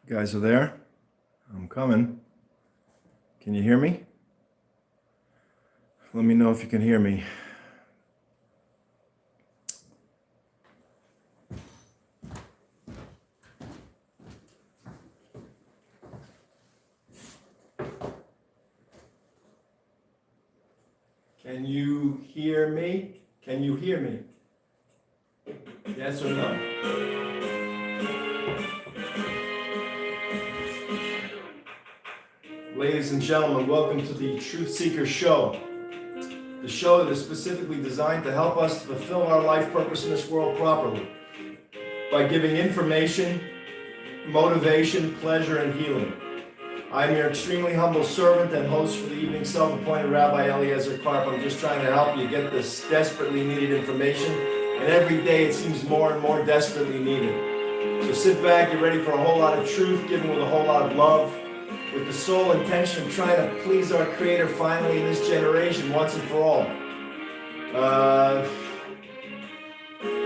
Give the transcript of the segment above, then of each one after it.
You guys are there? I'm coming. Can you hear me? Let me know if you can hear me. Can you hear me? Can you hear me? Yes or no? Ladies and gentlemen, welcome to the Truth Seeker Show. The show that is specifically designed to help us to fulfill our life purpose in this world properly by giving information, motivation, pleasure, and healing. I'm your extremely humble servant and host for the evening, Self-Appointed-Rabbi Eliezer Karp. I'm just trying to help you get this desperately needed information, and every day it seems more and more desperately needed. So sit back, get ready for a whole lot of truth, given with a whole lot of love, with the sole intention of trying to please our Creator finally in this generation, once and for all.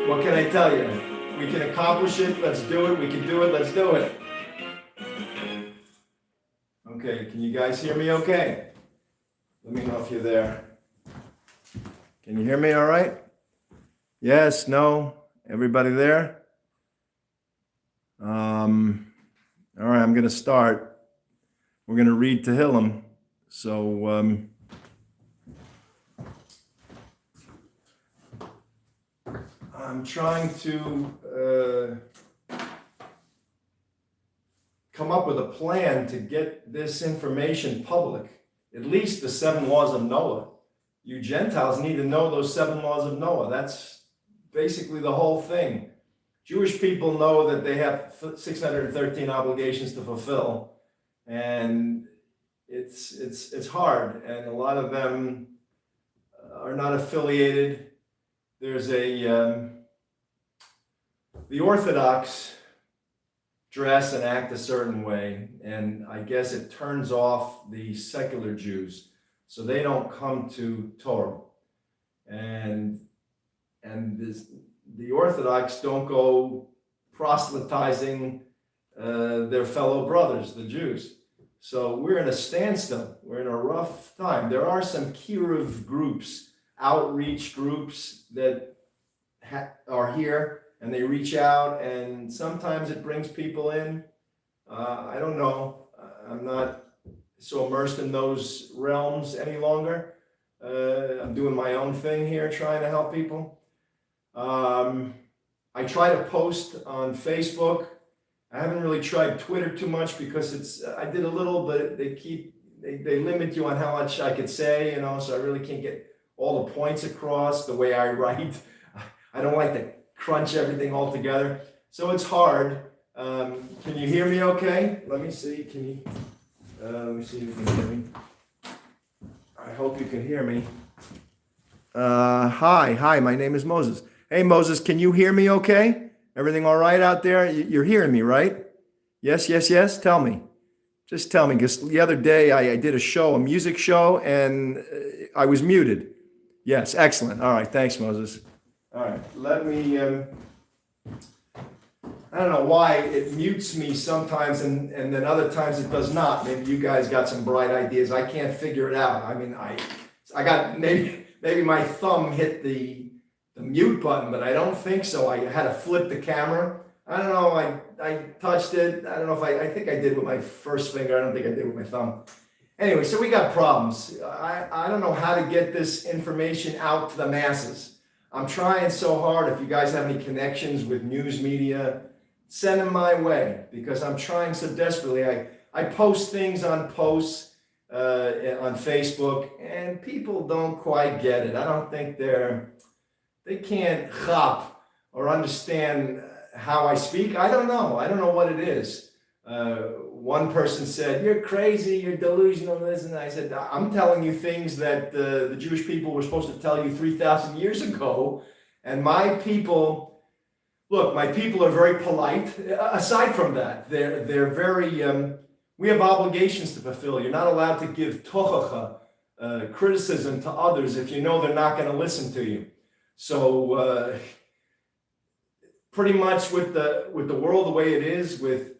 What can I tell you? We can accomplish it, let's do it. We can do it, let's do it. Okay, can you guys hear me okay? Let me know if you're there. Can you hear me all right? Yes, no, everybody there? All right, I'm going to start. We're going to read Tehillim. So, I'm trying to come up with a plan to get this information public, at least the 7 laws of Noah. You Gentiles need to know those 7 laws of Noah. That's basically the whole thing. Jewish people know that they have 613 obligations to fulfill, and it's hard, and a lot of them are not affiliated. There's the Orthodox dress and act a certain way, and I guess it turns off the secular Jews, so they don't come to Torah, and the Orthodox don't go proselytizing their fellow brothers, the Jews. So we're in a standstill. We're in a rough time. There are some kiruv groups, outreach groups that are here, and they reach out, and sometimes it brings people in. I don't know. I'm not so immersed in those realms any longer. I'm doing my own thing here, trying to help people. I try to post on Facebook. I haven't really tried Twitter too much because I did a little, but they limit you on how much I could say, so I really can't get all the points across the way I write. I don't like to crunch everything all together, so it's hard. Can you hear me okay? Let me see. Let me see if you can hear me. I hope you can hear me. Hi, my name is Moses. Hey, Moses, can you hear me okay? Everything all right out there? You're hearing me, right? Yes. Tell me. Just tell me, because the other day I did a music show, and I was muted. Yes, excellent. All right, thanks, Moses. All right, let me, I don't know why it mutes me sometimes and then other times it does not. Maybe you guys got some bright ideas. I can't figure it out. I mean, I got, maybe my thumb hit the mute button, but I don't think so. I had to flip the camera. I don't know, I touched it. I don't know if I think I did with my first finger. I don't think I did with my thumb. Anyway, so we got problems. I don't know how to get this information out to the masses. I'm trying so hard. If you guys have any connections with news media, send them my way, because I'm trying so desperately. I post things on posts on Facebook, and people don't quite get it. I don't think they can't chop or understand how I speak. I don't know what it is. One person said, "You're crazy, you're delusional," this, and I said, "I'm telling you things that the Jewish people were supposed to tell you 3,000 years ago, and my people are very polite. Aside from that, they're very, we have obligations to fulfill. You're not allowed to give tochacha, criticism to others if you know they're not going to listen to you. So pretty much with the world the way it is, with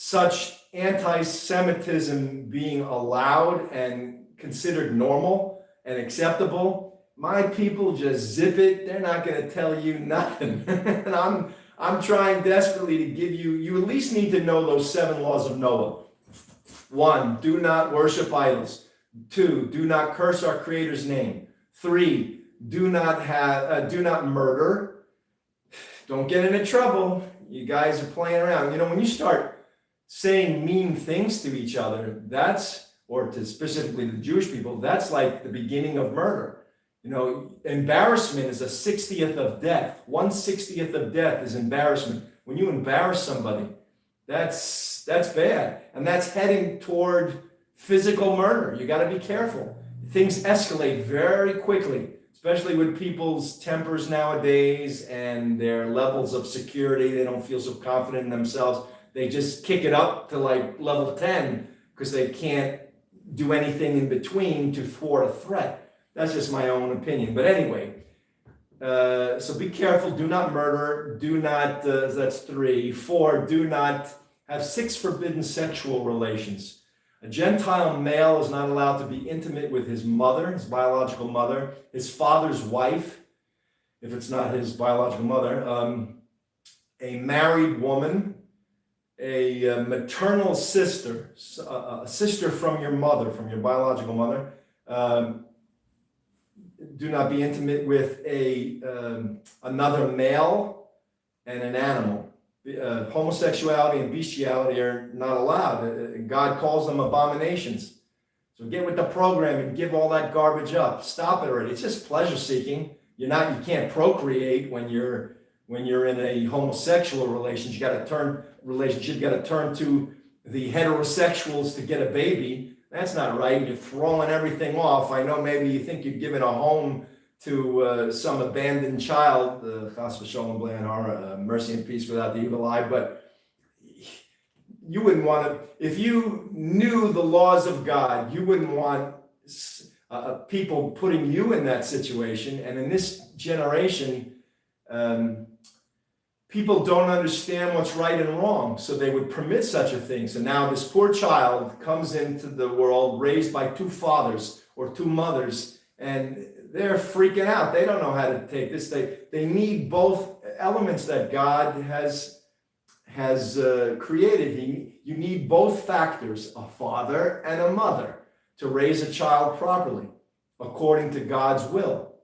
such anti-Semitism being allowed and considered normal and acceptable, my people just zip it. They're not going to tell you nothing. And I'm trying desperately to give you at least need to know those 7 laws of Noah. 1, do not worship idols. 2, do not curse our Creator's name. 3, do not murder. Don't get into trouble. You guys are playing around. When you start saying mean things to each other, or to specifically the Jewish people, that's like the beginning of murder. Embarrassment is a 60th of death. 1/60th of death is embarrassment. When you embarrass somebody, that's bad. And that's heading toward physical murder. You got to be careful. Things escalate very quickly, especially with people's tempers nowadays and their levels of security. They don't feel so confident in themselves. They just kick it up to like level 10 because they can't do anything in between to thwart a threat. That's just my own opinion. But anyway, so be careful. Do not murder. Do not, that's 3. 4, do not have 6 forbidden sexual relations. A Gentile male is not allowed to be intimate with his mother, his biological mother, his father's wife, if it's not his biological mother, a married woman, a maternal sister, a sister from your mother, from your biological mother. Do not be intimate with another male and an animal. Homosexuality and bestiality are not allowed. God calls them abominations. So get with the program and give all that garbage up. Stop it already. It's just pleasure seeking. You can't procreate when you're in a homosexual relationship. You got to turn to the heterosexuals to get a baby. That's not right. You're throwing everything off. I know maybe you think you're giving a home to some abandoned child, Chas v'sholom b'lei hara, mercy and peace without the evil eye, but you wouldn't want to, if you knew the laws of God, you wouldn't want people putting you in that situation. And in this generation, people don't understand what's right and wrong, so they would permit such a thing. So now this poor child comes into the world raised by 2 fathers or 2 mothers, and they're freaking out. They don't know how to take this. They need both elements that God has created. You need both factors, a father and a mother, to raise a child properly, according to God's will.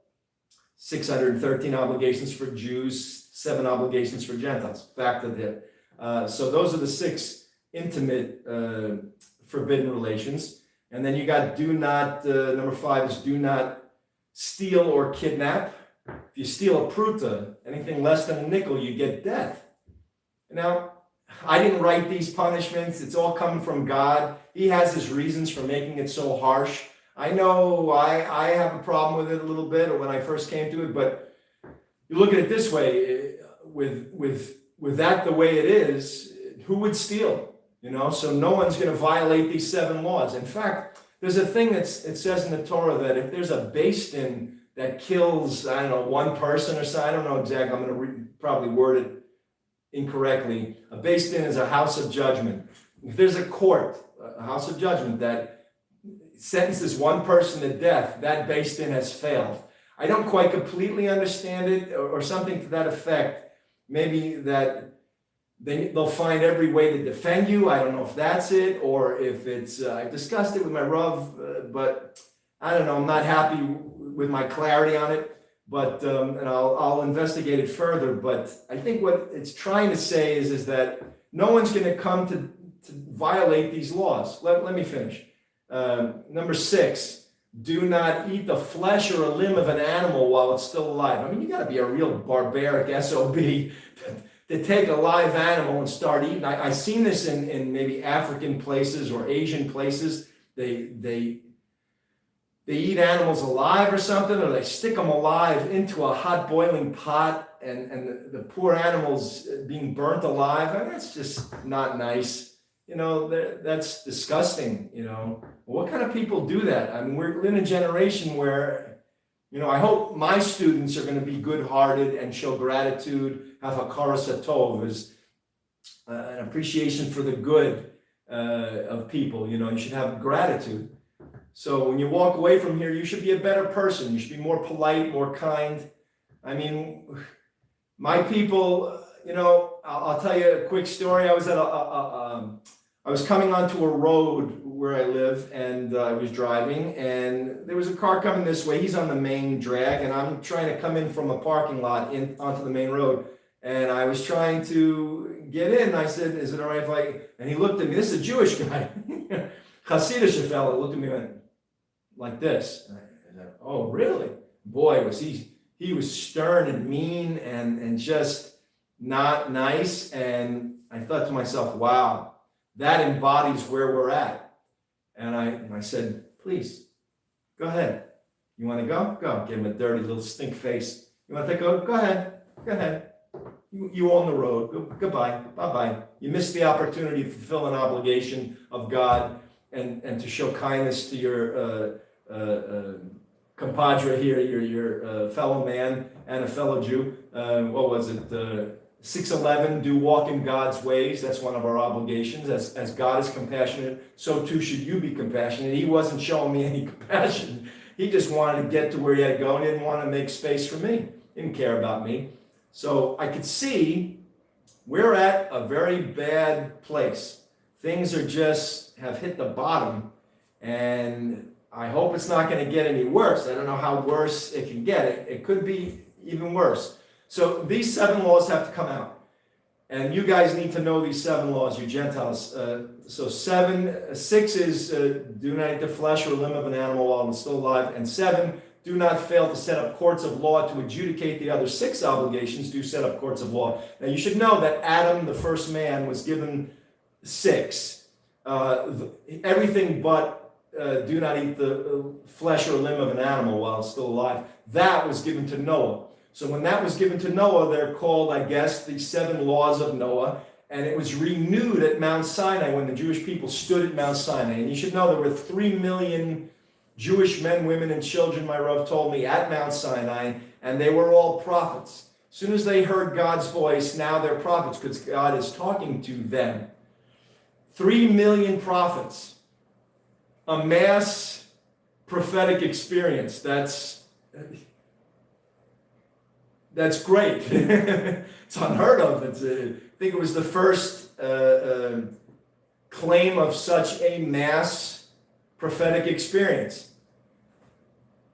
613 obligations for Jews, 7 obligations for Gentiles. Back to that. So those are the 6 intimate forbidden relations. And then you got number 5 is do not steal or kidnap. If you steal a pruta, anything less than a nickel, you get death. Now, I didn't write these punishments. It's all coming from God. He has his reasons for making it so harsh. I know I have a problem with it a little bit, or when I first came to it, but you look at it this way, with that the way it is, who would steal? So no one's going to violate these 7 laws. In fact, there's a thing it says in the Torah that if there's a beis din that kills, 1 person or so, I don't know exactly, I'm going to probably word it incorrectly. A beis din is a house of judgment. If there's a court, a house of judgment that sentences 1 person to death, that beis din has failed. I don't quite completely understand it, or something to that effect. Maybe that they'll find every way to defend you. I don't know if that's it, or if it's, I've discussed it with my Rav, but I don't know, I'm not happy with my clarity on it, but, and I'll investigate it further. But I think what it's trying to say is that no one's going to come to violate these laws. Let me finish. Number 6, do not eat the flesh or a limb of an animal while it's still alive. I mean, you got to be a real barbaric SOB to take a live animal and start eating. I've seen this in maybe African places or Asian places. They eat animals alive or something, or they stick them alive into a hot boiling pot, and the poor animals being burnt alive. I mean, that's just not nice. That's disgusting. What kind of people do that? I mean, we're in a generation where, I hope my students are going to be good-hearted and show gratitude, have hakaras hatov, an appreciation for the good of people. You should have gratitude. So when you walk away from here, you should be a better person. You should be more polite, more kind. I mean, my people, I'll tell you a quick story. I was at I was coming onto a road where I live, and I was driving, and there was a car coming this way. He's on the main drag, and I'm trying to come in from a parking lot onto the main road. And I was trying to get in. I said, "Is it all right if I?" And he looked at me. This is a Jewish guy, Hasidic fellow. Looked at me and went like this. And I said, "Oh, really?" Boy, was he was stern and mean and just not nice. And I thought to myself, "Wow, that embodies where we're at." And I said, "Please, go ahead. You want to go? Go." Give him a dirty little stink face. "You want to go? Go ahead. Go ahead. You own the road. Goodbye. Bye-bye. You missed the opportunity to fulfill an obligation of God and to show kindness to your compadre here, your fellow man and a fellow Jew." What was it? 6:11, do walk in God's ways. That's one of our obligations. As God is compassionate, so too should you be compassionate. He wasn't showing me any compassion. He just wanted to get to where he had to go and didn't want to make space for me. Didn't care about me. So I could see we're at a very bad place. Things have hit the bottom, and I hope it's not going to get any worse. I don't know how worse it can get. It could be even worse. So these 7 laws have to come out. And you guys need to know these 7 laws, you Gentiles. So 6 is do not eat the flesh or limb of an animal while it's still alive. And 7, do not fail to set up courts of law to adjudicate the other 6 obligations. Do set up courts of law. Now you should know that Adam, the first man, was given 6. Everything but do not eat the flesh or limb of an animal while it's still alive. That was given to Noah. So when that was given to Noah, they're called, I guess, the 7 laws of Noah. And it was renewed at Mount Sinai when the Jewish people stood at Mount Sinai. And you should know there were 3 million Jewish men, women, and children, my Rav told me, at Mount Sinai. And they were all prophets. As soon as they heard God's voice, now they're prophets because God is talking to them. 3 million prophets. A mass prophetic experience. That's great. It's unheard of. I think it was the first claim of such a mass prophetic experience.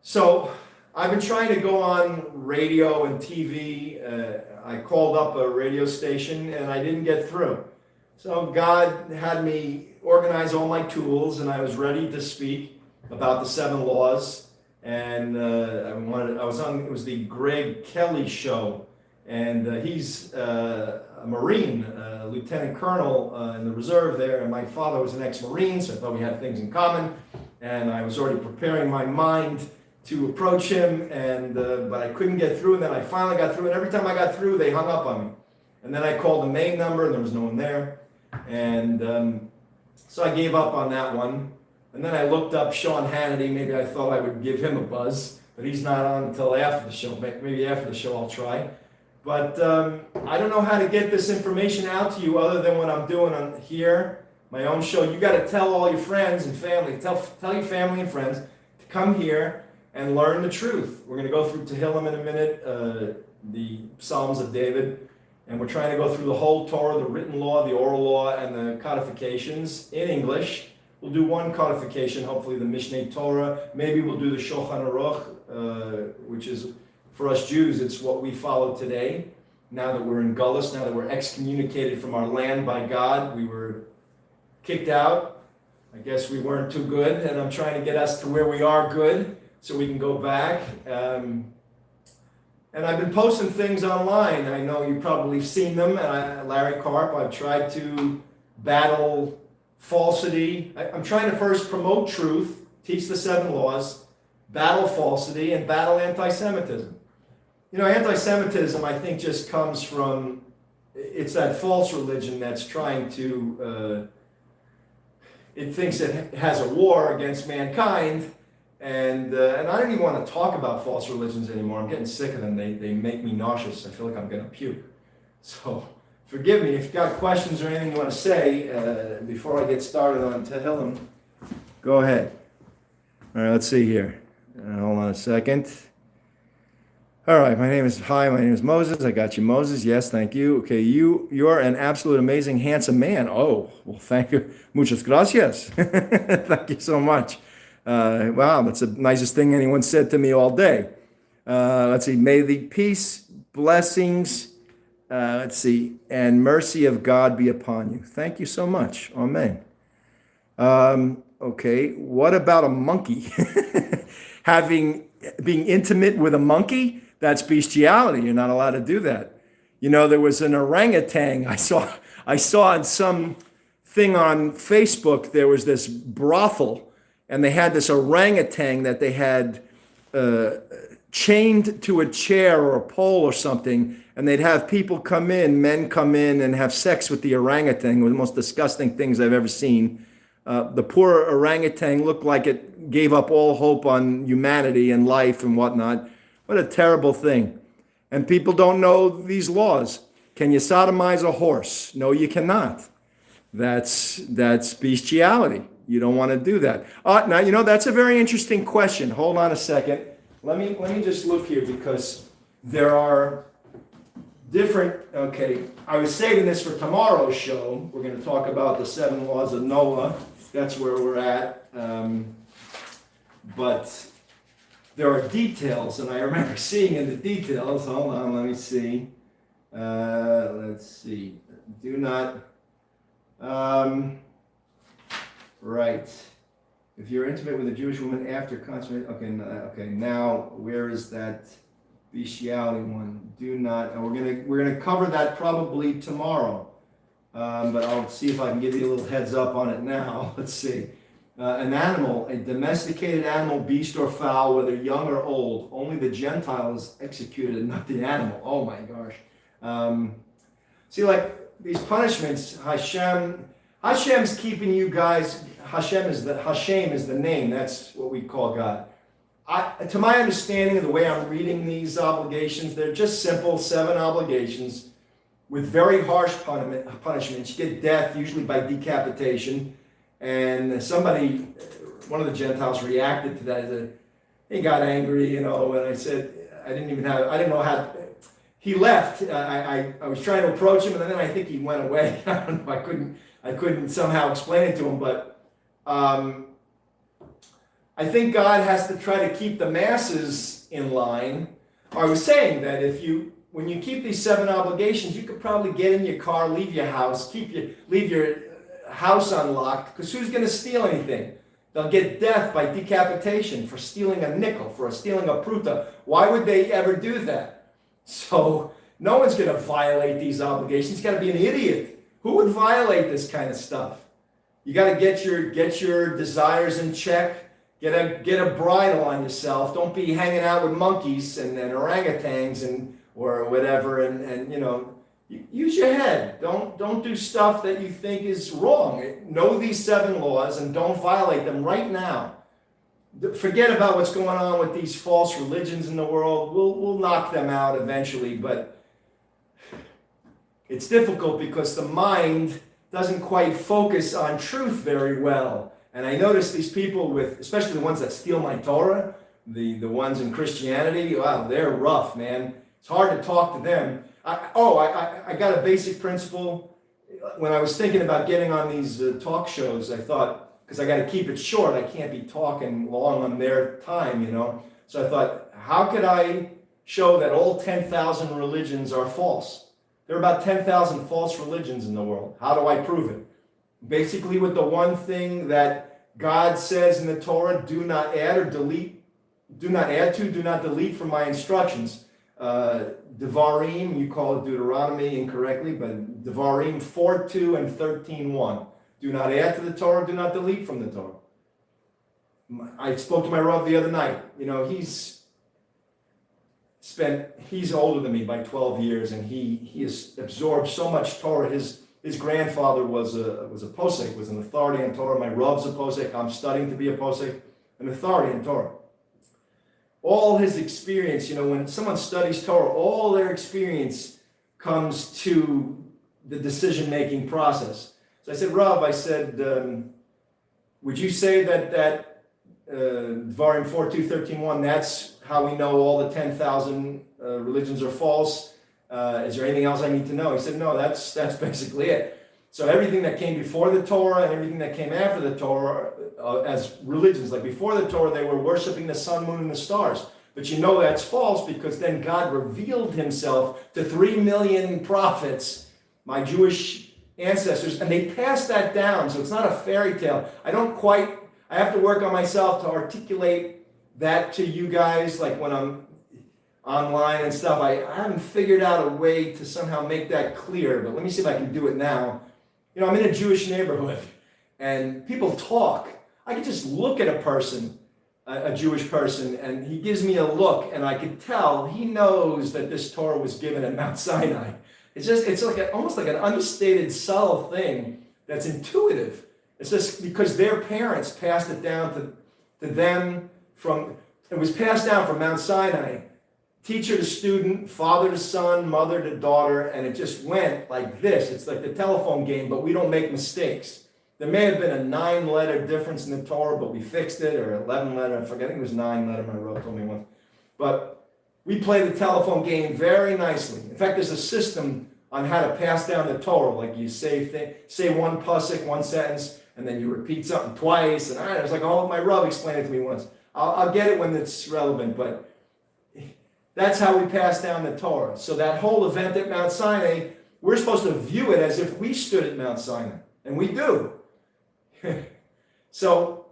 So I've been trying to go on radio and TV. I called up a radio station and I didn't get through. So God had me organize all my tools and I was ready to speak about the 7 laws. And it was the Greg Kelly show, and he's a Marine, Lieutenant Colonel in the reserve there, and my father was an ex-Marine, so I thought we had things in common, and I was already preparing my mind to approach him, but I couldn't get through, and then I finally got through, and every time I got through, they hung up on me. And then I called the main number, and there was no one there, and so I gave up on that one. And then I looked up Sean Hannity. Maybe I thought I would give him a buzz, but he's not on until after the show. Maybe after the show I'll try. But I don't know how to get this information out to you other than what I'm doing on here, my own show. You got to tell all your friends and family, tell your family and friends to come here and learn the truth. We're going to go through Tehillim in a minute, the Psalms of David, and we're trying to go through the whole Torah, the written law, the oral law, and the codifications in English. We'll do one codification, hopefully the Mishneh Torah. Maybe we'll do the Shulchan Aruch, which is, for us Jews, it's what we follow today. Now that we're in Gullus, now that we're excommunicated from our land by God, we were kicked out. I guess we weren't too good, and I'm trying to get us to where we are good so we can go back. And I've been posting things online. I know you've probably seen them. Larry Karp, I've tried to battle falsity. I'm trying to first promote truth, teach the 7 laws, battle falsity, and battle anti-Semitism. Anti-Semitism, I think, just comes from, it's that false religion that's trying to, it thinks it has a war against mankind, and I don't even want to talk about false religions anymore. I'm getting sick of them. They make me nauseous. I feel like I'm going to puke. So forgive me, if you've got questions or anything you want to say before I get started on Tehillim, go ahead. All right, let's see here. Hold on a second. All right, my name is Moses. I got you, Moses. Yes, thank you. Okay, you're an absolute amazing, handsome man. Oh, well, thank you. Muchas gracias. Thank you so much. Wow, that's the nicest thing anyone said to me all day. Let's see. May the peace, blessings, and mercy of God be upon you. Thank you so much. Amen. Okay, what about a monkey? Being intimate with a monkey? That's bestiality. You're not allowed to do that. You know, there was an orangutan. I saw on some thing on Facebook, there was this brothel, and they had this orangutan that they had chained to a chair or a pole or something, and they'd have people men come in and have sex with the orangutan. It was the most disgusting things I've ever seen. The poor orangutan looked like it gave up all hope on humanity and life and whatnot. What a terrible thing. And people don't know these laws. Can you sodomize a horse? No, you cannot. That's bestiality. You don't want to do that. Now, you know, that's a very interesting question. Hold on a second. Let me just look here, because there are different, okay, I was saving this for tomorrow's show. We're going to talk about the 7 laws of Noah. That's where we're at. But there are details, and I remember seeing in the details. Hold on, let me see. Let's see. Do not. Right. If you're intimate with a Jewish woman after consummate. Okay. Now where is that bestiality one? Do not. And we're gonna cover that probably tomorrow. But I'll see if I can give you a little heads up on it now. Let's see. An animal, a domesticated animal, beast or fowl, whether young or old, only the Gentile is executed and not the animal. Oh my gosh. See, like these punishments, Hashem's keeping you guys. Hashem is the name. That's what we call God. To my understanding of the way I'm reading these obligations, they're just simple 7 obligations with very harsh punishments. You get death, usually by decapitation. And one of the Gentiles reacted to that. He got angry, and I said, I didn't know how. He left. I was trying to approach him, and then I think he went away. I don't know. I couldn't somehow explain it to him, but I think God has to try to keep the masses in line. I was saying that when you keep these 7 obligations, you could probably get in your car, leave your house, leave your house unlocked, because who's going to steal anything? They'll get death by decapitation for stealing a nickel, for stealing a pruta. Why would they ever do that? So no one's going to violate these obligations. It's got to be an idiot. Who would violate this kind of stuff? You got to get your desires in check. Get a bridle on yourself. Don't be hanging out with monkeys and orangutans or whatever. And use your head. Don't do stuff that you think is wrong. Know these 7 laws and don't violate them right now. Forget about what's going on with these false religions in the world. We'll knock them out eventually, but it's difficult because the mind doesn't quite focus on truth very well. And I notice these people especially the ones that steal my Torah, the ones in Christianity, wow, they're rough, man. It's hard to talk to them. I got a basic principle. When I was thinking about getting on these talk shows, I thought, because I got to keep it short, I can't be talking long on their time, So I thought, how could I show that all 10,000 religions are false? There are about 10,000 false religions in the world. How do I prove it? Basically with the one thing that God says in the Torah, do not add or delete, do not delete from my instructions. Devarim, you call it Deuteronomy incorrectly, but Devarim 4:2 and 13:1. Do not add to the Torah, do not delete from the Torah. I spoke to my Rav the other night. He's older than me by 12 years, and he has absorbed so much Torah. His grandfather was a Poseik, was an authority on Torah. My Rav's a Poseik. I'm studying to be a Poseik, an authority on Torah. All his experience, when someone studies Torah, all their experience comes to the decision-making process. So I said, Rav, I said, would you say that Dvarim 4:2-13:1, that's how we know all the 10,000 religions are false? Is there anything else I need to know? He said, no, that's basically it. So everything that came before the Torah and everything that came after the Torah as religions, like before the Torah, they were worshiping the sun, moon, and the stars. But you know that's false because then God revealed himself to 3 million prophets, my Jewish ancestors, and they passed that down. So it's not a fairy tale. I have to work on myself to articulate that to you guys, like when I'm online and stuff. I haven't figured out a way to somehow make that clear, but let me see if I can do it now. You know, I'm in a Jewish neighborhood and people talk. I can just look at a person, a Jewish person, and he gives me a look and I can tell he knows that this Torah was given at Mount Sinai. It's like almost like an understated, subtle thing that's intuitive. It's just because their parents passed it down to them it was passed down from Mount Sinai, teacher to student, father to son, mother to daughter, and it just went like this. It's like the telephone game, but we don't make mistakes. There may have been a 9-letter difference in the Torah, but we fixed it, or 11-letter, I forget, I think it was 9-letter, my Rav told me once. But we play the telephone game very nicely. In fact, there's a system on how to pass down the Torah, like you say one Poseik, one sentence, and then you repeat something twice, and it was like, my Rav explained it to me once. I'll get it when it's relevant, but that's how we pass down the Torah. So that whole event at Mount Sinai, we're supposed to view it as if we stood at Mount Sinai, and we do. So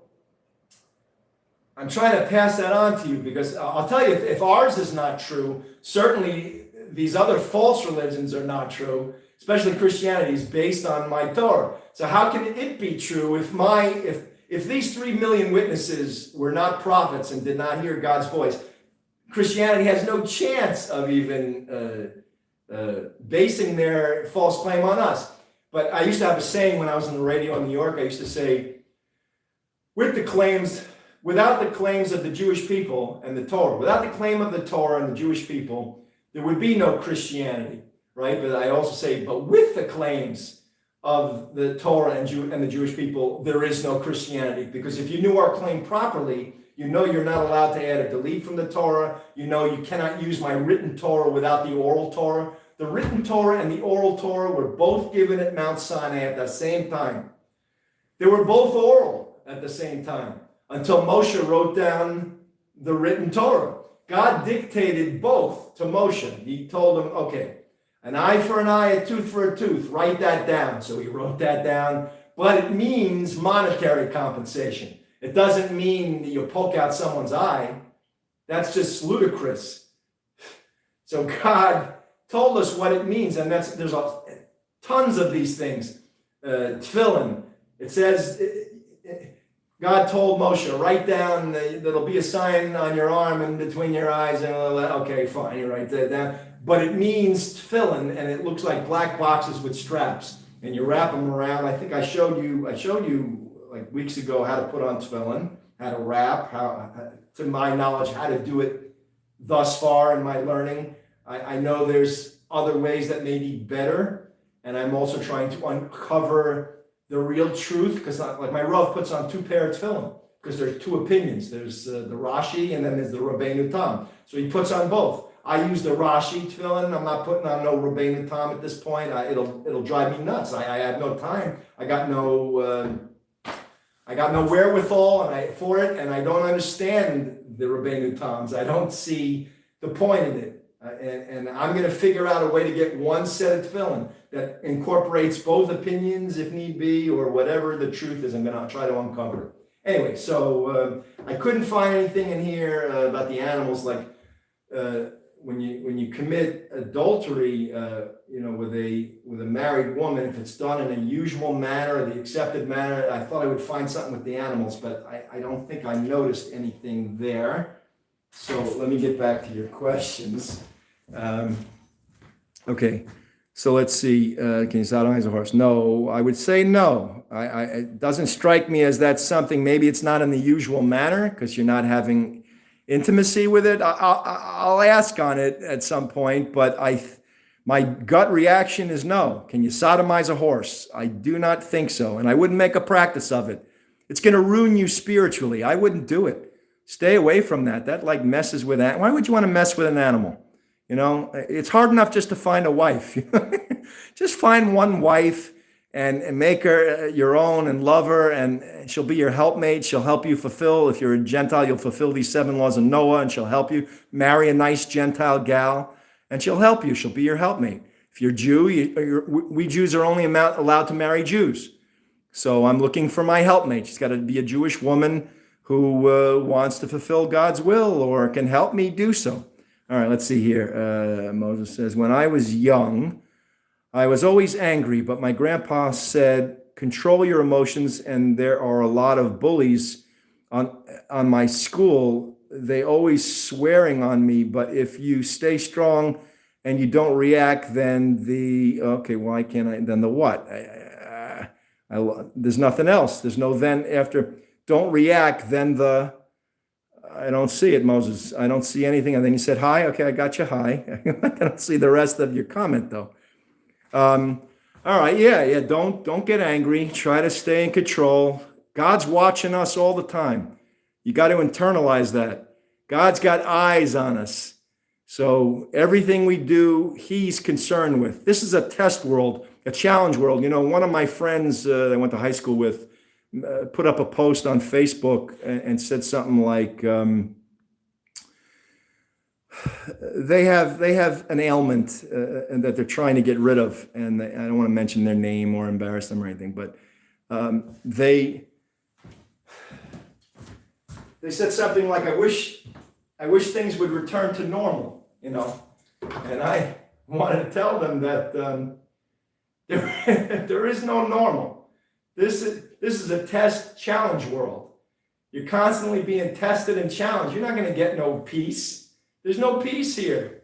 I'm trying to pass that on to you because I'll tell you, if ours is not true, certainly these other false religions are not true, especially Christianity is based on my Torah. So how can it be true if these 3 million witnesses were not prophets and did not hear God's voice? Christianity has no chance of even basing their false claim on us. But I used to have a saying when I was on the radio in New York. I used to say, without the claims of the Jewish people and the Torah, without the claim of the Torah and the Jewish people, there would be no Christianity, right? But I also say, but with the claims of the Torah and the Jewish people, there is no Christianity. Because if you knew our claim properly, you know you're not allowed to add or delete from the Torah. You know you cannot use my written Torah without the oral Torah. The written Torah and the oral Torah were both given at Mount Sinai at the same time. They were both oral at the same time until Moshe wrote down the written Torah. God dictated both to Moshe. He told him, okay, an eye for an eye, a tooth for a tooth. Write that down. So he wrote that down. But it means monetary compensation. It doesn't mean that you poke out someone's eye. That's just ludicrous. So God told us what it means, and there's tons of these things. Tefillin, it says, God told Moshe, write down, there'll be a sign on your arm and between your eyes, and okay, fine, you write that down. But it means tefillin, and it looks like black boxes with straps, and you wrap them around. I think I showed you like weeks ago how to put on tefillin, how to wrap, to my knowledge, how to do it thus far in my learning. I know there's other ways that may be better, and I'm also trying to uncover the real truth, because like my Rav puts on 2 pairs of tefillin, because there's 2 opinions. There's the Rashi, and then there's the Rabbeinu Tam. So he puts on both. I use the Rashi tefillin. I'm not putting on no Rabbeinu Tam at this point. It'll drive me nuts. I have no time. I got no wherewithal for it, and I don't understand the Rabbeinu Tams. I don't see the point in it. And I'm going to figure out a way to get one set of tefillin that incorporates both opinions if need be, or whatever the truth is. I'm going to try to uncover it. Anyway, so I couldn't find anything in here about the animals, like when you commit adultery, with a married woman, if it's done in a usual manner, the accepted manner. I thought I would find something with the animals, but I don't think I noticed anything there. So let me get back to your questions. Okay, so let's see. Can you sodomize a horse? No, I would say no. It doesn't strike me as that's something. Maybe it's not in the usual manner because you're not having intimacy with it. I'll ask on it at some point, but My gut reaction is no. Can you sodomize a horse? I do not think so. And I wouldn't make a practice of it. It's going to ruin you spiritually. I wouldn't do it. Stay away from that. That like messes with that. Why would you want to mess with an animal? You know, it's hard enough just to find a wife. Just find one wife and make her your own and love her, and she'll be your helpmate. She'll help you fulfill, if you're a Gentile, you'll fulfill these 7 laws of Noah, and she'll help you marry a nice Gentile gal, and she'll help you. She'll be your helpmate. If you're Jew, we Jews are only allowed to marry Jews. So I'm looking for my helpmate. She's got to be a Jewish woman who wants to fulfill God's will or can help me do so. All right, let's see here. Moses says, when I was young, I was always angry, but my grandpa said, control your emotions, and there are a lot of bullies on my school. They always swearing on me, but if you stay strong and you don't react, then why can't I, then the what? There's nothing else. There's no then after. Don't react, then the, I don't see it, Moses. I don't see anything. And then you said, hi. Okay, I got you, hi. I don't see the rest of your comment, though. All right, yeah. Don't get angry. Try to stay in control. God's watching us all the time. You got to internalize that. God's got eyes on us. So everything we do, he's concerned with. This is a test world, a challenge world. You know, one of my friends that I went to high school with put up a post on Facebook and said something like, they have an ailment and that they're trying to get rid of, and I don't want to mention their name or embarrass them or anything, but they said something like, I wish things would return to normal, you know, and I wanted to tell them that there is no normal. This is a test challenge world. You're constantly being tested and challenged. You're not going to get no peace. There's no peace here.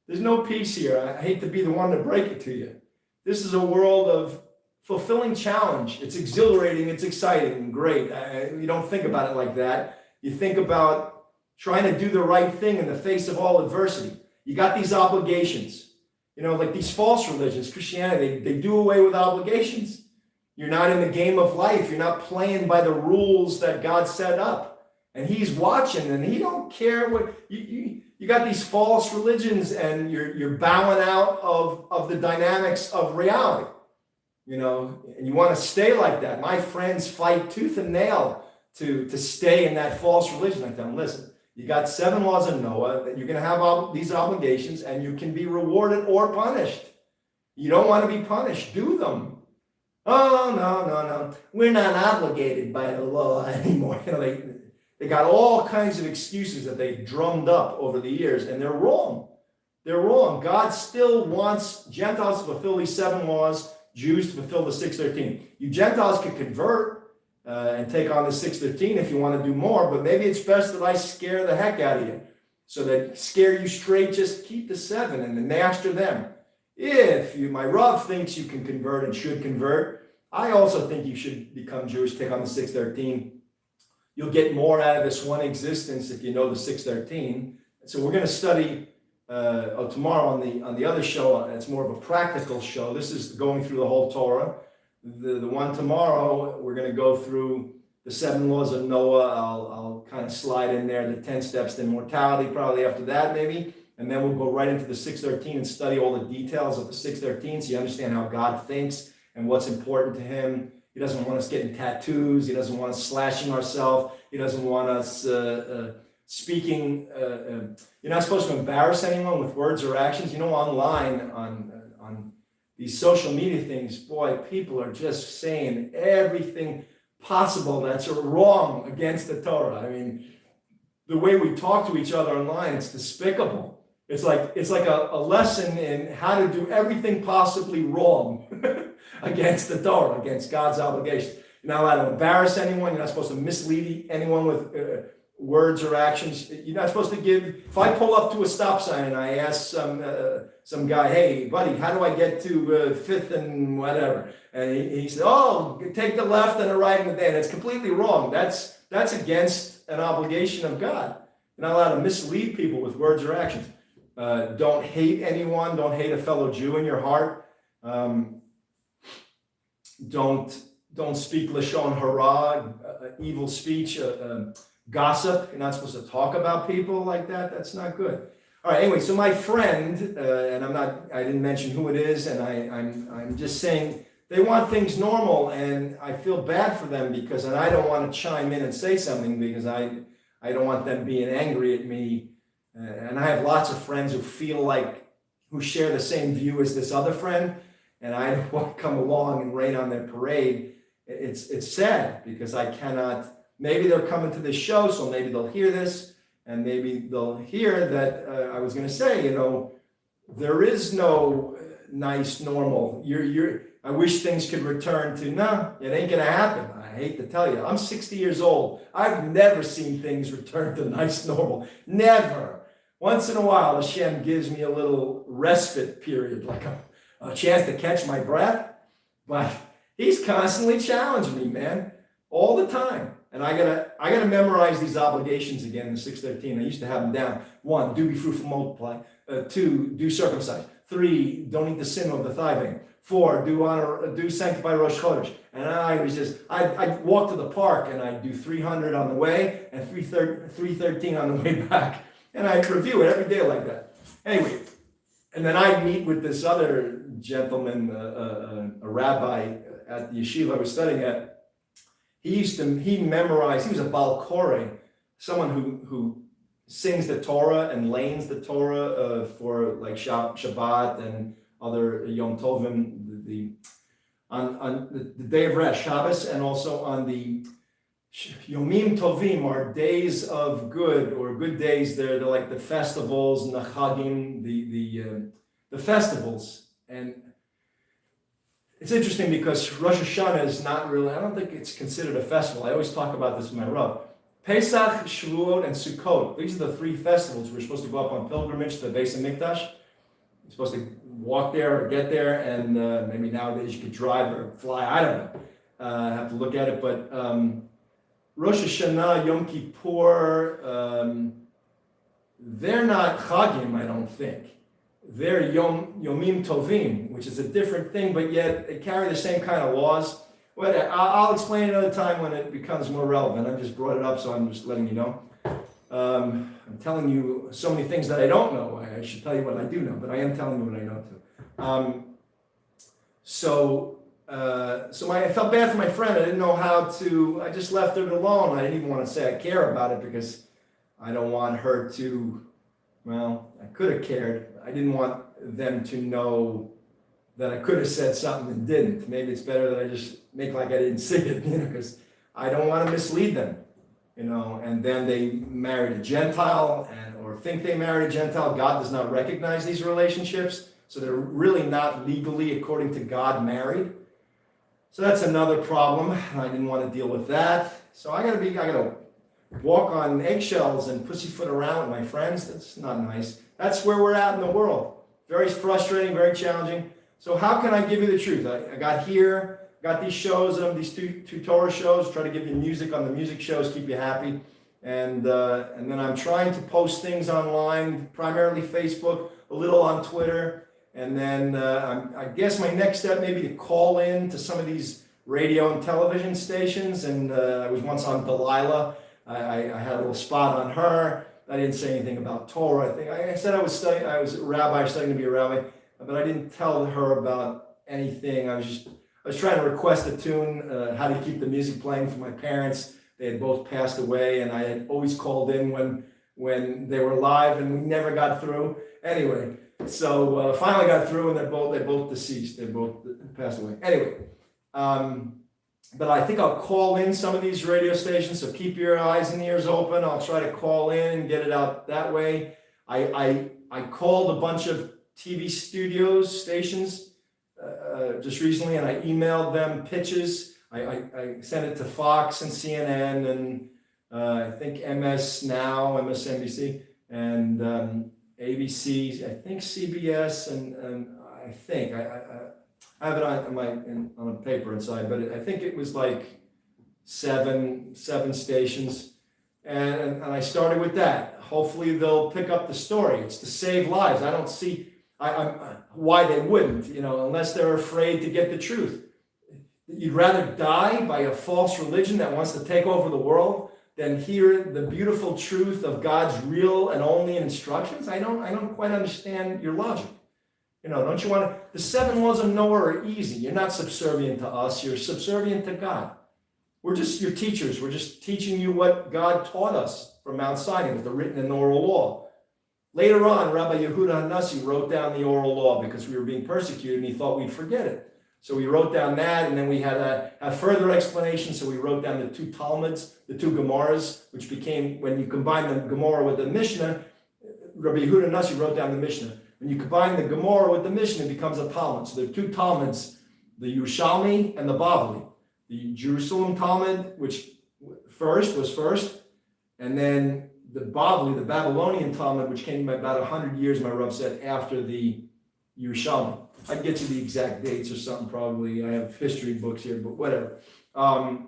There's no peace here. I hate to be the one to break it to you. This is a world of fulfilling challenge. It's exhilarating. It's exciting and great. You don't think about it like that. You think about trying to do the right thing in the face of all adversity. You got these obligations. You know, like these false religions, Christianity, they do away with obligations. You're not in the game of life. You're not playing by the rules that God set up. And he's watching, and he don't care what you got these false religions, and you're bowing out of the dynamics of reality. You know, and you want to stay like that. My friends fight tooth and nail to stay in that false religion. I tell them, listen, you got 7 laws of Noah, that you're going to have these obligations, and you can be rewarded or punished. You don't want to be punished, do them. Oh, no. We're not obligated by the law anymore. You know, they got all kinds of excuses that they've drummed up over the years, and they're wrong. They're wrong. God still wants Gentiles to fulfill these 7 laws, Jews to fulfill the 613. You Gentiles can convert and take on the 613 if you want to do more, but maybe it's best that I scare the heck out of you. So that scare you straight, just keep the 7 and then master them. If my Rav thinks you can convert and should convert, I also think you should become Jewish, take on the 613. You'll get more out of this one existence if you know the 613. So we're going to study tomorrow on the other show. It's more of a practical show. This is going through the whole Torah. The one tomorrow, we're going to go through the 7 laws of Noah. I'll kind of slide in there the 10 steps to immortality probably after that maybe. And then we'll go right into the 613 and study all the details of the 613 so you understand how God thinks and what's important to him. He doesn't want us getting tattoos. He doesn't want us slashing ourselves. He doesn't want us speaking. You're not supposed to embarrass anyone with words or actions. You know, online on these social media things, boy, people are just saying everything possible that's wrong against the Torah. I mean, the way we talk to each other online, it's despicable. It's like a lesson in how to do everything possibly wrong against the Torah, against God's obligations. You're not allowed to embarrass anyone. You're not supposed to mislead anyone with words or actions. You're not supposed to give. If I pull up to a stop sign and I ask some guy, hey, buddy, how do I get to 5th and whatever? And he said, oh, take the left and the right and the day. And it's completely wrong. That's against an obligation of God. You're not allowed to mislead people with words or actions. Don't hate anyone. Don't hate a fellow Jew in your heart. Don't speak lashon hara, evil speech, gossip. You're not supposed to talk about people like that. That's not good. All right. Anyway, so my friend, and I didn't mention who it is, and I'm just saying they want things normal, and I feel bad for them and I don't want to chime in and say something because I don't want them being angry at me. And I have lots of friends who share the same view as this other friend, and I don't want to come along and rain on their parade. It's sad because I cannot. Maybe they're coming to this show, so maybe they'll hear this, and maybe they'll hear that I was going to say, there is no nice normal. I wish things could return to, no, it ain't going to happen. I hate to tell you. I'm 60 years old. I've never seen things return to nice normal. Never. Once in a while, Hashem gives me a little respite period, like a chance to catch my breath. But he's constantly challenging me, man, all the time. And I gotta memorize these obligations again, the 613. I used to have them down. 1, do be fruitful, multiply. 2, do circumcise. 3, don't eat the sin of the thigh vein. 4, do sanctify Rosh Chodesh. And I walk to the park and I do 300 on the way and 313 on the way back. And I review it every day like that. Anyway, and then I meet with this other gentleman, a rabbi at the yeshiva I was studying at. He memorized, he was a Baal Koreh, someone who sings the Torah and lanes the Torah for like Shabbat and other Yom Tovim, on the day of rest, Shabbos, and also on the Yomim Tovim are days of good, or good days. They're like the festivals and the Chagim, the festivals. And it's interesting because Rosh Hashanah is not really, I don't think it's considered a festival. I always talk about this with my Rav. Pesach, Shavuot, and Sukkot. These are the 3 festivals. We're supposed to go up on pilgrimage to the Beis HaMikdash. You're supposed to walk there or get there, and maybe nowadays you could drive or fly. I don't know. I have to look at it. But Rosh Hashanah, Yom Kippur, they're not Chagim, I don't think. They're Yomim Tovim, which is a different thing, but yet they carry the same kind of laws. Well, I'll explain another time when it becomes more relevant. I just brought it up, so I'm just letting you know. I'm telling you so many things that I don't know. I should tell you what I do know, but I am telling you what I know too. So I felt bad for my friend. I didn't know how to. I just left it alone. I didn't even want to say I care about it because I don't want her to. Well, I could have cared. I didn't want them to know that I could have said something and didn't. Maybe it's better that I just make like I didn't see it, because I don't want to mislead them, and then they married a Gentile or think they married a Gentile. God does not recognize these relationships, so they're really not legally, according to God, married. So that's another problem. I didn't want to deal with that. So I gotta walk on eggshells and pussyfoot around with my friends. That's not nice. That's where we're at in the world. Very frustrating, very challenging. So how can I give you the truth? I got these shows, these two Torah shows, try to give you music on the music shows, keep you happy. And then I'm trying to post things online, primarily Facebook, a little on Twitter. And then I guess my next step may be to call in to some of these radio and television stations. And I was once on Delilah. I had a little spot on her. I didn't say anything about Torah. I said I was a rabbi, studying to be a rabbi, but I didn't tell her about anything. I was trying to request a tune, how to keep the music playing for my parents. They had both passed away, and I had always called in when they were live, and we never got through. Anyway, so finally got through, and they're both deceased. They both passed away. Anyway. But I think I'll call in some of these radio stations, so keep your eyes and ears open. I'll try to call in and get it out that way. I called a bunch of TV stations just recently, and I emailed them pitches. I sent it to Fox and CNN and I think MS Now, MSNBC, and ABC, I think CBS, and I think I have it on a paper inside, but I think it was like seven stations, and I started with that. Hopefully they'll pick up the story. It's to save lives. I don't see why they wouldn't, unless they're afraid to get the truth. You'd rather die by a false religion that wants to take over the world than hear the beautiful truth of God's real and only instructions? I don't quite understand your logic. Don't you want to? The 7 laws of Noah are easy. You're not subservient to us. You're subservient to God. We're just your teachers. We're just teaching you what God taught us from Mount Sinai with the written and oral law. Later on, Rabbi Yehuda HaNasi wrote down the oral law because we were being persecuted and he thought we'd forget it. So we wrote down that, and then we had a further explanation. So we wrote down the 2 Talmuds, the 2 Gemaras, which became, when you combine the Gemara with the Mishnah, Rabbi Yehuda HaNasi wrote down the Mishnah. When you combine the Gemara with the Mishnah, it becomes a Talmud. So there are 2 Talmuds, the Yerushalmi and the Bavli. The Jerusalem Talmud, which was first, and then the Bavli, the Babylonian Talmud, which came about 100 years, my Rav said, after the Yerushalmi. I'd get you the exact dates or something probably. I have history books here, but whatever. And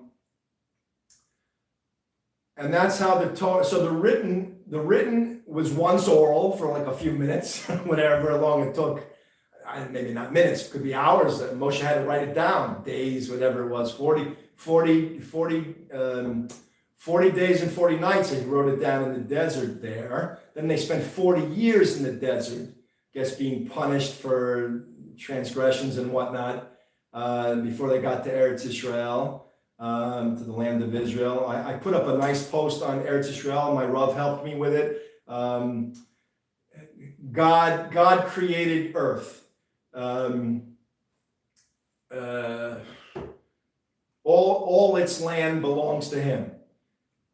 that's how the Torah, so the written was once oral for like a few minutes, whatever long it took. Maybe not minutes, could be hours. Moshe had to write it down, days, whatever it was, 40 days and 40 nights, and he wrote it down in the desert there. Then they spent 40 years in the desert, being punished for transgressions and whatnot, before they got to Eretz Israel, to the land of Israel. I put up a nice post on Eretz Israel. My Rav helped me with it. God created earth. All its land belongs to him.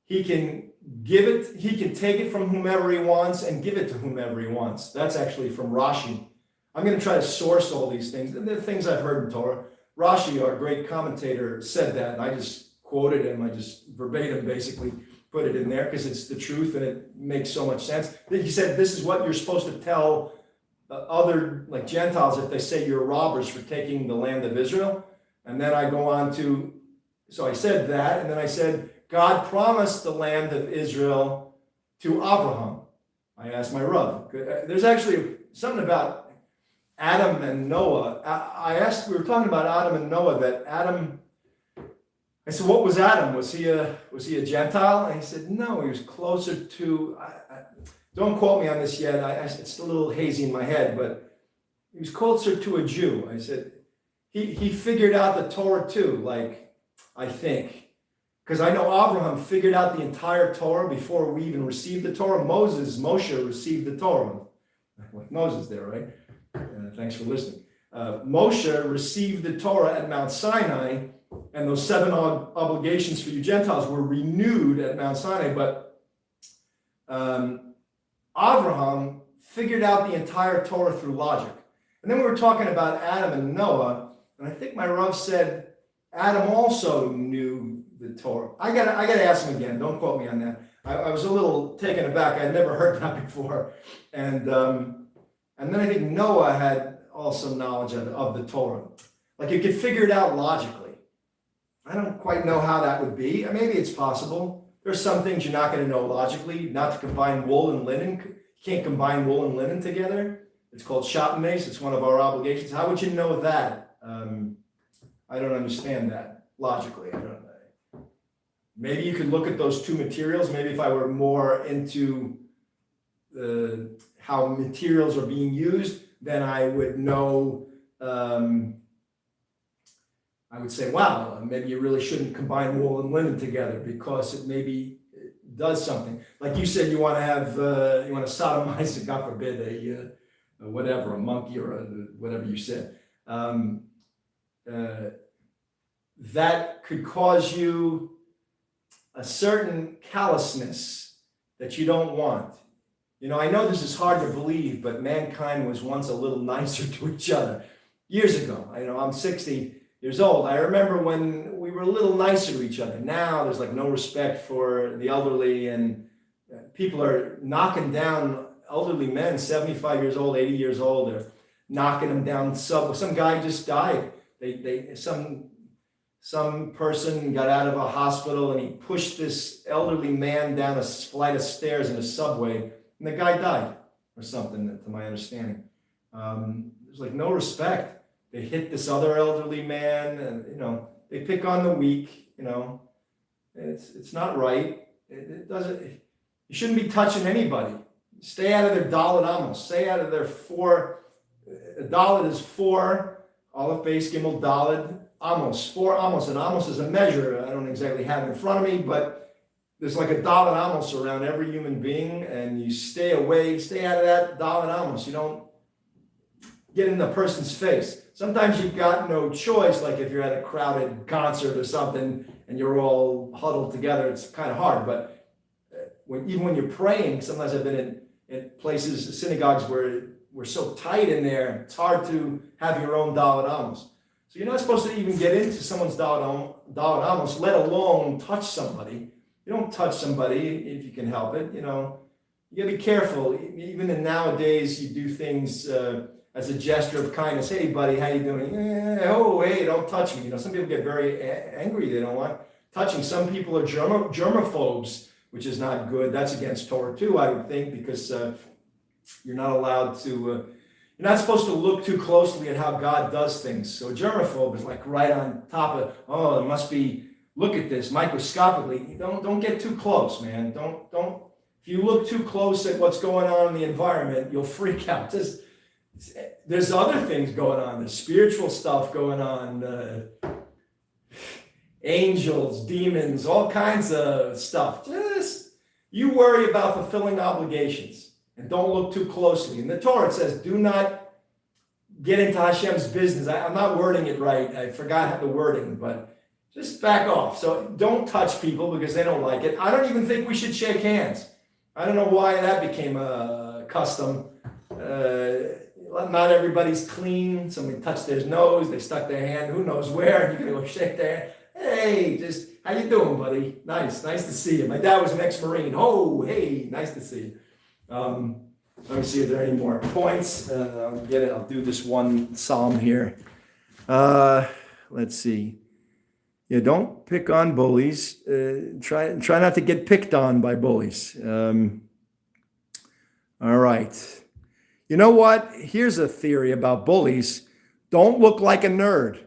He can give it, he can take it from whomever he wants and give it to whomever he wants. That's actually from Rashi. I'm going to try to source all these things. And they're things I've heard in Torah. Rashi, our great commentator, said that, and I just quoted him. I just verbatim basically put it in there because it's the truth and it makes so much sense. He said, this is what you're supposed to tell other, like Gentiles, if they say you're robbers for taking the land of Israel. And then I go on to, so I said that, and then I said, God promised the land of Israel to Abraham. I asked my Rav. There's actually something about Adam and Noah. We were talking about Adam and Noah, that Adam, I said, what was Adam? Was he a Gentile? And he said, no, he was closer to, don't quote me on this yet. It's a little hazy in my head, but he was closer to a Jew. I said, he figured out the Torah too, like, I think. Because I know Abraham figured out the entire Torah before we even received the Torah. Moshe received the Torah. Like Moses there, right? Thanks for listening. Moshe received the Torah at Mount Sinai, and those 7 obligations for you Gentiles were renewed at Mount Sinai, but Abraham figured out the entire Torah through logic. And then we were talking about Adam and Noah, and I think my Rav said Adam also knew the Torah. I gotta ask him again. Don't quote me on that. I was a little taken aback. I'd never heard that before. And then I think Noah had also knowledge of the Torah. Like you could figure it out logically. I don't quite know how that would be. Maybe it's possible. There's some things you're not going to know logically. Not to combine wool and linen. You can't combine wool and linen together. It's called shatnez. It's one of our obligations. How would you know that? I don't understand that logically. I don't know. Maybe you could look at those 2 materials. Maybe if I were more into how materials are being used, then I would know, I would say, wow, maybe you really shouldn't combine wool and linen together because it maybe does something. Like you said, you want to have, you want to sodomize, God forbid, a monkey or whatever you said. That could cause you a certain callousness that you don't want. I know this is hard to believe, but mankind was once a little nicer to each other. Years ago, I'm 60 years old. I remember when we were a little nicer to each other. Now there's like no respect for the elderly, and people are knocking down elderly men, 75 years old, 80 years old. They're knocking them down. Some guy just died. Some some person got out of a hospital and he pushed this elderly man down a flight of stairs in a subway, and the guy died or something, to my understanding. There's like no respect. They hit this other elderly man, and they pick on the weak. It's not right. It doesn't. You shouldn't be touching anybody. Stay out of their dalet amos. Stay out of their four. A dalet is 4 aleph, beis, gimel, dalet, amos. 4 amos, and amos is a measure. I don't exactly have it in front of me, but there's like a dalet amos around every human being, and you stay away. Stay out of that dalet amos. You don't get in the person's face. Sometimes you've got no choice, like if you're at a crowded concert or something and you're all huddled together, it's kind of hard. But even when you're praying, sometimes I've been in places, synagogues, where we're so tight in there, it's hard to have your own dalet amos. So you're not supposed to even get into someone's dalet amos, let alone touch somebody. You don't touch somebody if you can help it. You gotta be careful. Even in nowadays, you do things as a gesture of kindness. Hey, buddy, how you doing? Hey, don't touch me. Some people get very angry. They don't want touching. Some people are germaphobes, which is not good. That's against Torah too, I would think, because you're not allowed to, you're not supposed to look too closely at how God does things. So a germaphobe is like right on top of, it must be, look at this microscopically. Don't get too close, man. Don't. If you look too close at what's going on in the environment, you'll freak out. There's other things going on. There's spiritual stuff going on. Angels, demons, all kinds of stuff. Just, you worry about fulfilling obligations and don't look too closely. In the Torah, it says, do not get into Hashem's business. I'm not wording it right. I forgot the wording, but just back off. So don't touch people because they don't like it. I don't even think we should shake hands. I don't know why that became a custom. Not everybody's clean. Somebody touched their nose, they stuck their hand, who knows where, you're gonna go shake their hand. Hey, just, how you doing, buddy? Nice to see you. My dad was an ex-Marine. Oh, hey, nice to see you. Let me see if there are any more points. I'll get it. I'll do this one psalm here. Let's see. Yeah, don't pick on bullies. Try not to get picked on by bullies. All right. You know what? Here's a theory about bullies. Don't look like a nerd.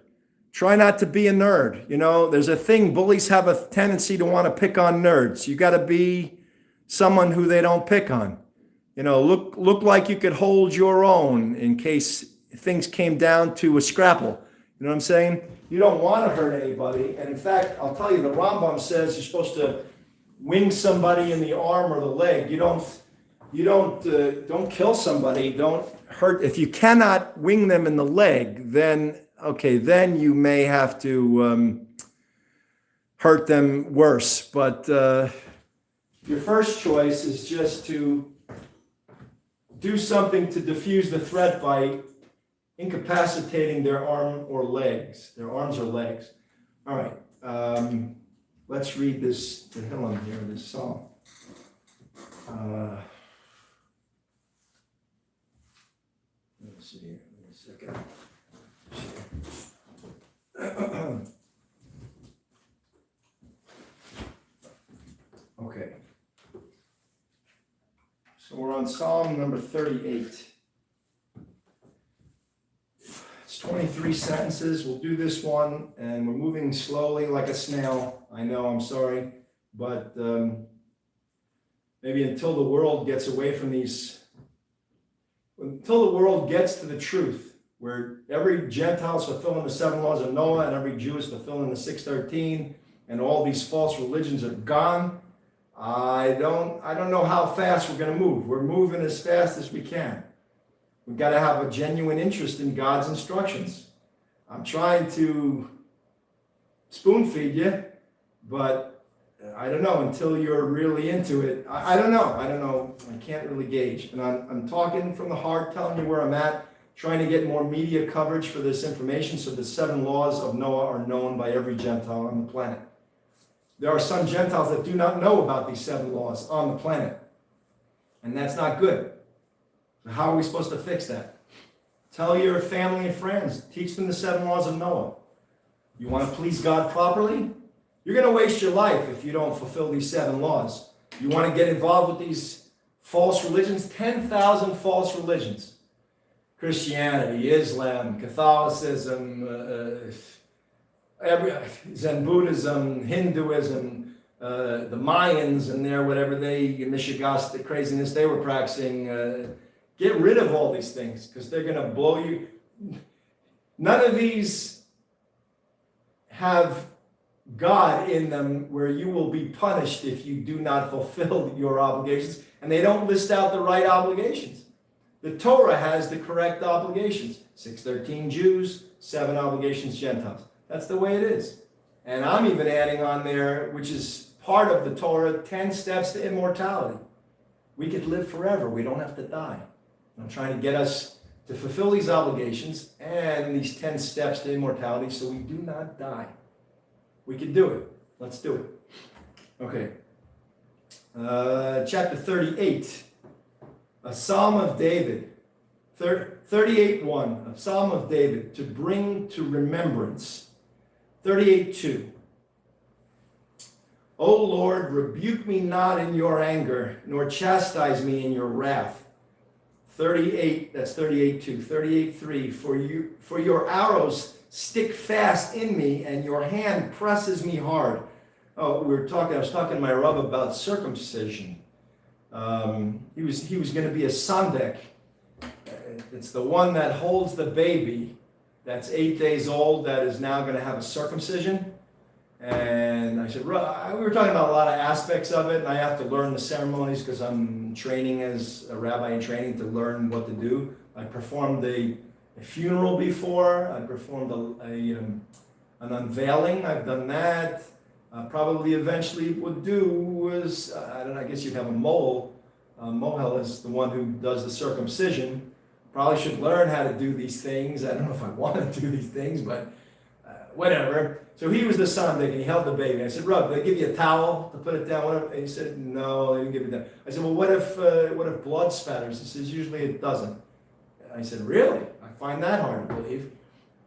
Try not to be a nerd. There's a thing. Bullies have a tendency to want to pick on nerds. You got to be someone who they don't pick on. Look like you could hold your own in case things came down to a scrapple. You know what I'm saying? You don't want to hurt anybody. And in fact, I'll tell you, the Rambam says you're supposed to wing somebody in the arm or the leg. You don't kill somebody. Don't hurt. If you cannot wing them in the leg, then you may have to hurt them worse. But your first choice is just to do something to diffuse the threat by incapacitating their arms or legs. All right. Let's read this Tehillim here, this psalm. Let's see here. Wait a second. Okay. So we're on Psalm number 38. It's 23 sentences. We'll do this one, and we're moving slowly like a snail. I know, I'm sorry, but maybe until the world gets away from these, until the world gets to the truth, where every Gentile is fulfilling the 7 laws of Noah and every Jew is fulfilling the 613, and all these false religions are gone. I don't know how fast we're going to move. We're moving as fast as we can. We've got to have a genuine interest in God's instructions. I'm trying to spoon feed you, but I don't know until you're really into it. I don't know. I can't really gauge. And I'm talking from the heart, telling you where I'm at, trying to get more media coverage for this information so the 7 laws of Noah are known by every Gentile on the planet. There are some Gentiles that do not know about these 7 laws on the planet. And that's not good. So how are we supposed to fix that? Tell your family and friends. Teach them the 7 laws of Noah. You want to please God properly? You're going to waste your life if you don't fulfill these 7 laws. You want to get involved with these false religions? 10,000 false religions. Christianity, Islam, Catholicism, Zen Buddhism, Hinduism, the Mayans and their whatever Mishigas, the craziness they were practicing. Get rid of all these things because they're going to blow you. None of these have God in them where you will be punished if you do not fulfill your obligations, and they don't list out the right obligations. The Torah has the correct obligations. 613 Jews, 7 obligations Gentiles. That's the way it is. And I'm even adding on there, which is part of the Torah, 10 steps to immortality. We could live forever. We don't have to die. I'm trying to get us to fulfill these obligations and these 10 steps to immortality so we do not die. We can do it. Let's do it. Okay. Chapter 38. A Psalm of David. 38:1. A Psalm of David to bring to remembrance. 38:2. O Lord, rebuke me not in your anger, nor chastise me in your wrath. 38, that's 38:2. 38:3. For your arrows stick fast in me, and your hand presses me hard. Oh, I was talking to my Rav about circumcision. He was going to be a sandek. It's the one that holds the baby that's 8 days old that is now going to have a circumcision. And I said, we were talking about a lot of aspects of it, and I have to learn the ceremonies because I'm training as a rabbi in training to learn what to do. I performed a funeral before. I performed an unveiling. I've done that. Probably eventually would do was, I don't know, I guess you'd have a mohel. Mohel is the one who does the circumcision. Probably should learn how to do these things. I don't know if I want to do these things, but whatever. So he was the sandik, and he held the baby. I said, Rob, did they give you a towel to put it down? And he said, no, they didn't give it down. I said, well, what if blood spatters? He says, usually it doesn't. I said, really? I find that hard to believe.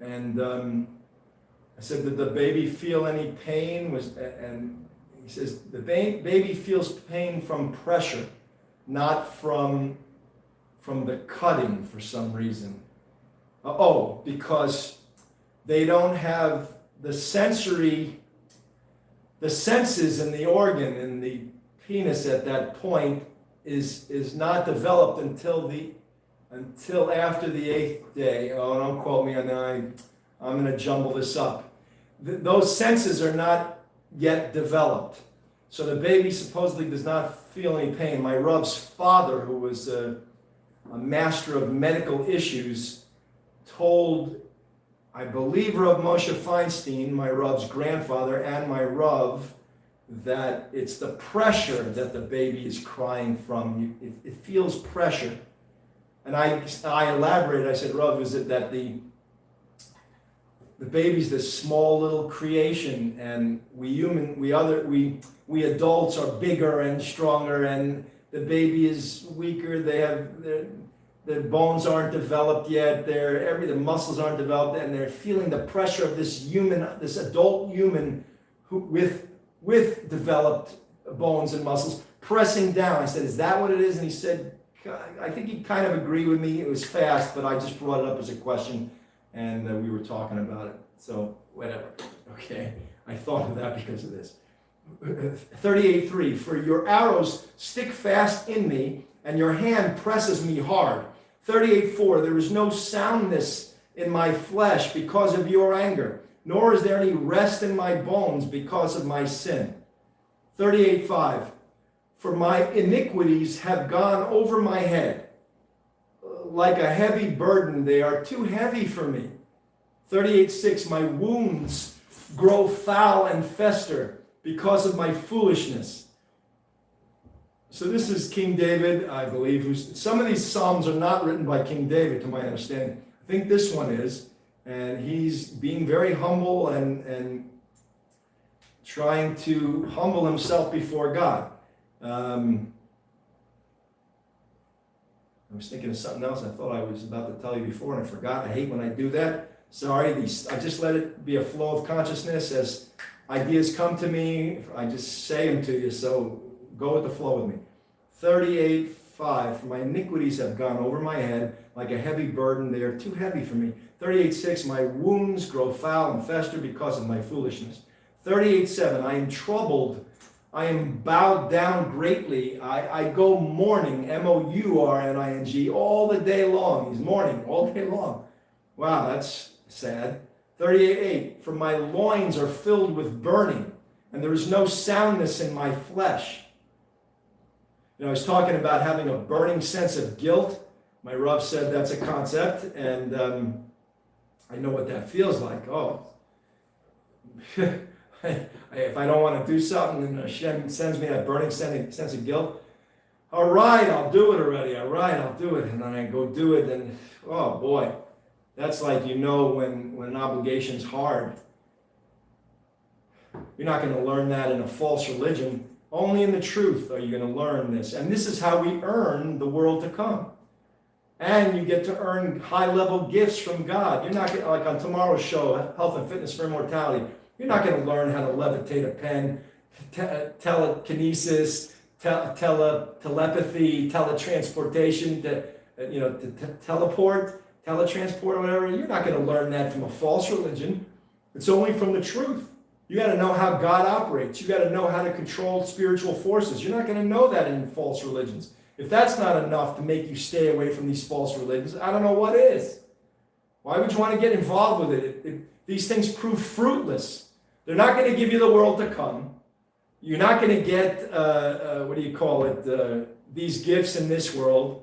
And I said, did the baby feel any pain? And he says, the baby feels pain from pressure, not from the cutting for some reason. Because they don't have the senses in the organ in the penis at that point is not developed until after the 8th day. Oh, don't quote me on that. I'm going to jumble this up. Those senses are not yet developed. So the baby supposedly does not feel any pain. My Rav's father, who was a master of medical issues, told, I believe, Rav Moshe Feinstein, my Rav's grandfather, and my Rav, that it's the pressure that the baby is crying from. It feels pressure. And I elaborated. I said, Rav, is it that the baby's this small little creation, and we adults are bigger and stronger, and the baby is weaker. The bones aren't developed yet. The muscles aren't developed, and they're feeling the pressure of this adult human with developed bones and muscles pressing down. I said, is that what it is? And he said, I think he kind of agreed with me. It was fast, but I just brought it up as a question, and we were talking about it. So whatever. Okay, I thought of that because of this. 38:3. For your arrows stick fast in me, and your hand presses me hard. 38:4. There is no soundness in my flesh because of your anger, nor is there any rest in my bones because of my sin. 38:5. For my iniquities have gone over my head. Like a heavy burden, they are too heavy for me. 38:6. My wounds grow foul and fester because of my foolishness. So this is King David, I believe. Some of these psalms are not written by King David, to my understanding. I think this one is. And he's being very humble and trying to humble himself before God. I was thinking of something else I thought I was about to tell you before, and I forgot. I hate when I do that. Sorry, I just let it be a flow of consciousness as ideas come to me. I just say them to you, so go with the flow with me. 38:5, for my iniquities have gone over my head like a heavy burden. They are too heavy for me. 38:6, my wounds grow foul and fester because of my foolishness. 38:7, I am troubled. I am bowed down greatly. I go mourning, M-O-U-R-N-I-N-G, all the day long. He's mourning all day long. Wow, that's sad. 38:8, for my loins are filled with burning, and there is no soundness in my flesh. You know, I was talking about having a burning sense of guilt. My Rav said that's a concept, and I know what that feels like. Oh, if I don't want to do something and Hashem sends me that burning sense of guilt, all right, I'll do it already. All right, I'll do it. And then I go do it, and oh boy, that's like, you know, when an obligation's hard. You're not going to learn that in a false religion. Only in the truth are you going to learn this. And this is how we earn the world to come. And you get to earn high-level gifts from God. You're not going to, like on tomorrow's show, Health and Fitness for Immortality, you're not going to learn how to levitate a pen, telekinesis, telepathy, teletransportation, to teleport, teletransport, or whatever. You're not going to learn that from a false religion. It's only from the truth. You got to know how God operates. You got to know how to control spiritual forces. You're not going to know that in false religions. If that's not enough to make you stay away from these false religions, I don't know what is. Why would you want to get involved with it? These things prove fruitless. They're not going to give you the world to come. You're not going to get, these gifts in this world.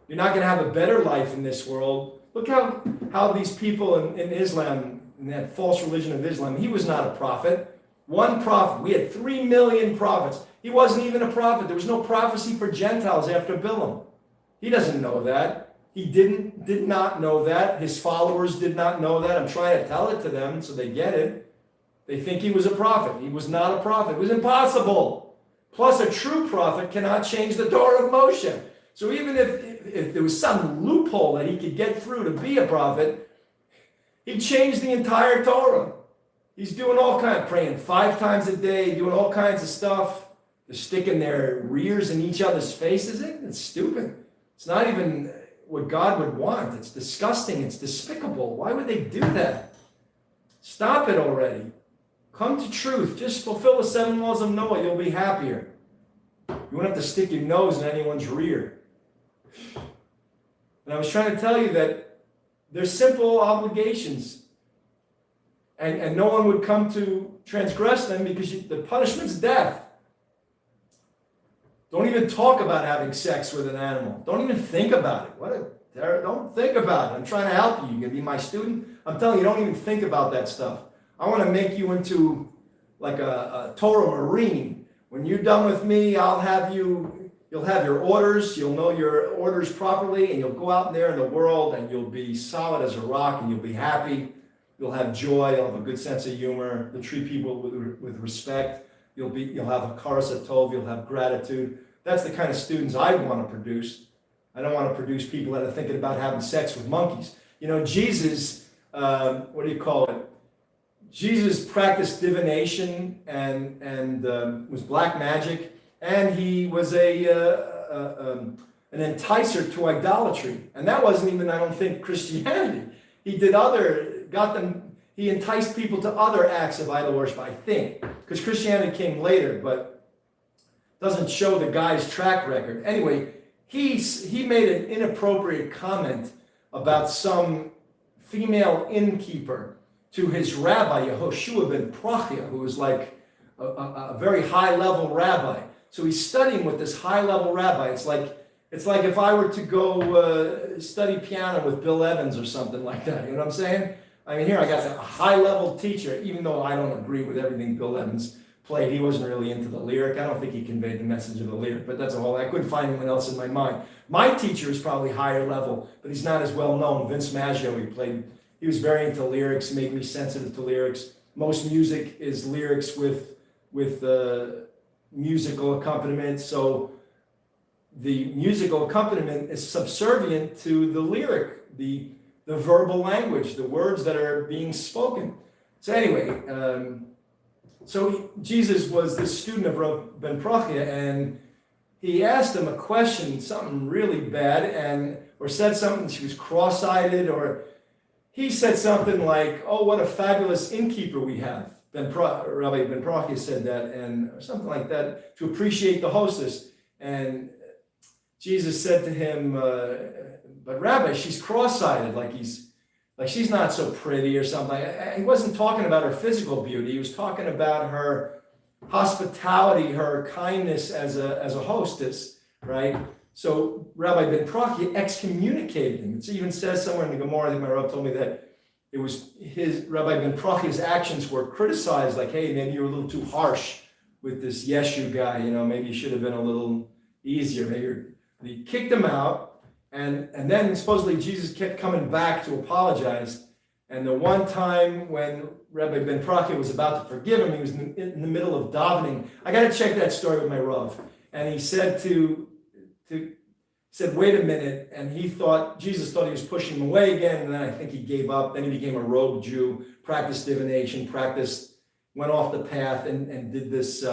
You're not going to have a better life in this world. Look how these people in Islam, in that false religion of Islam, he was not a prophet. One prophet. We had 3 million prophets. He wasn't even a prophet. There was no prophecy for Gentiles after Bilam. He doesn't know that. He did not know that. His followers did not know that. I'm trying to tell it to them so they get it. They think he was a prophet. He was not a prophet. It was impossible. Plus, a true prophet cannot change the Torah of Moshe. So even if there was some loophole that he could get through to be a prophet, he changed the entire Torah. He's doing all kinds of praying 5 times a day, doing all kinds of stuff. They're sticking their rears in each other's faces. It's stupid. It's not even what God would want. It's disgusting. It's despicable. Why would they do that? Stop it already. Come to truth. Just fulfill the 7 laws of Noah. You'll be happier. You won't have to stick your nose in anyone's rear. And I was trying to tell you that there's simple obligations. And no one would come to transgress them because the punishment's death. Don't even talk about having sex with an animal. Don't even think about it. Don't think about it. I'm trying to help you. You're going to be my student? I'm telling you, don't even think about that stuff. I want to make you into like a Torah Marine. When you're done with me, you'll have your orders, you'll know your orders properly, and you'll go out there in the world and you'll be solid as a rock and you'll be happy. You'll have joy, you'll have a good sense of humor, you'll treat people with respect, you'll have a karas tov, you'll have gratitude. That's the kind of students I want to produce. I don't want to produce people that are thinking about having sex with monkeys. You know, Jesus, Jesus practiced divination and was black magic, and he was an enticer to idolatry. And that wasn't even, I don't think, Christianity. He enticed people to other acts of idol worship, I think, because Christianity came later, but doesn't show the guy's track record. Anyway, he made an inappropriate comment about some female innkeeper to his rabbi, Yehoshua ben Prachia, who was like a very high-level rabbi. So he's studying with this high-level rabbi. It's like if I were to go study piano with Bill Evans or something like that. You know what I'm saying? I mean, here I got a high-level teacher, even though I don't agree with everything Bill Evans played. He wasn't really into the lyric. I don't think he conveyed the message of the lyric, but that's a whole, I couldn't find anyone else in my mind. My teacher is probably higher level, but he's not as well known. Vince Maggio, he was very into lyrics, made me sensitive to lyrics. Most music is lyrics with musical accompaniment, so the musical accompaniment is subservient to the lyric. The the verbal language, the words that are being spoken. So anyway, so Jesus was this student of Rav Ben Prachia, and he asked him a question, something really bad, or said something, she was cross-eyed, or he said something like, "Oh, what a fabulous innkeeper we have." Rabbi Ben Prachia said that, or something like that, to appreciate the hostess. And Jesus said to him, "But Rabbi, she's cross-eyed, like she's not so pretty," or something. He wasn't talking about her physical beauty. He was talking about her hospitality, her kindness as a hostess, right? So Rabbi Ben Prachia excommunicated him. It even says somewhere in the Gemara, I think my Rav told me that it was Rabbi Ben Prachia's actions were criticized, like, hey, maybe you're a little too harsh with this Yeshu guy, maybe you should have been a little easier. He kicked him out, and then supposedly Jesus kept coming back to apologize. And the one time when Rabbi Ben Prachia was about to forgive him, he was in the middle of davening. I got to check that story with my Rav. And he said said, "Wait a minute," and Jesus thought he was pushing him away again, and then I think he gave up. Then he became a rogue Jew, practiced divination, went off the path, and did this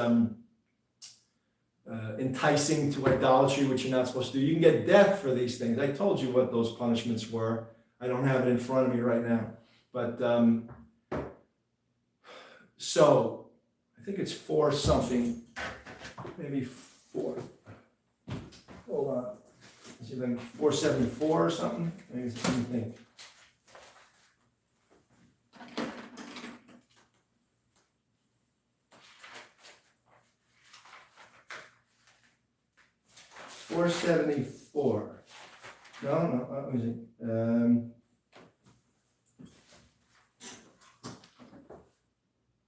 enticing to idolatry, which you're not supposed to do. You can get death for these things. I told you what those punishments were. I don't have it in front of me right now. But, so, I think it's 4 something, maybe 4. Hold on. Is it like 474 or something? Let me think. $474. No, what was it?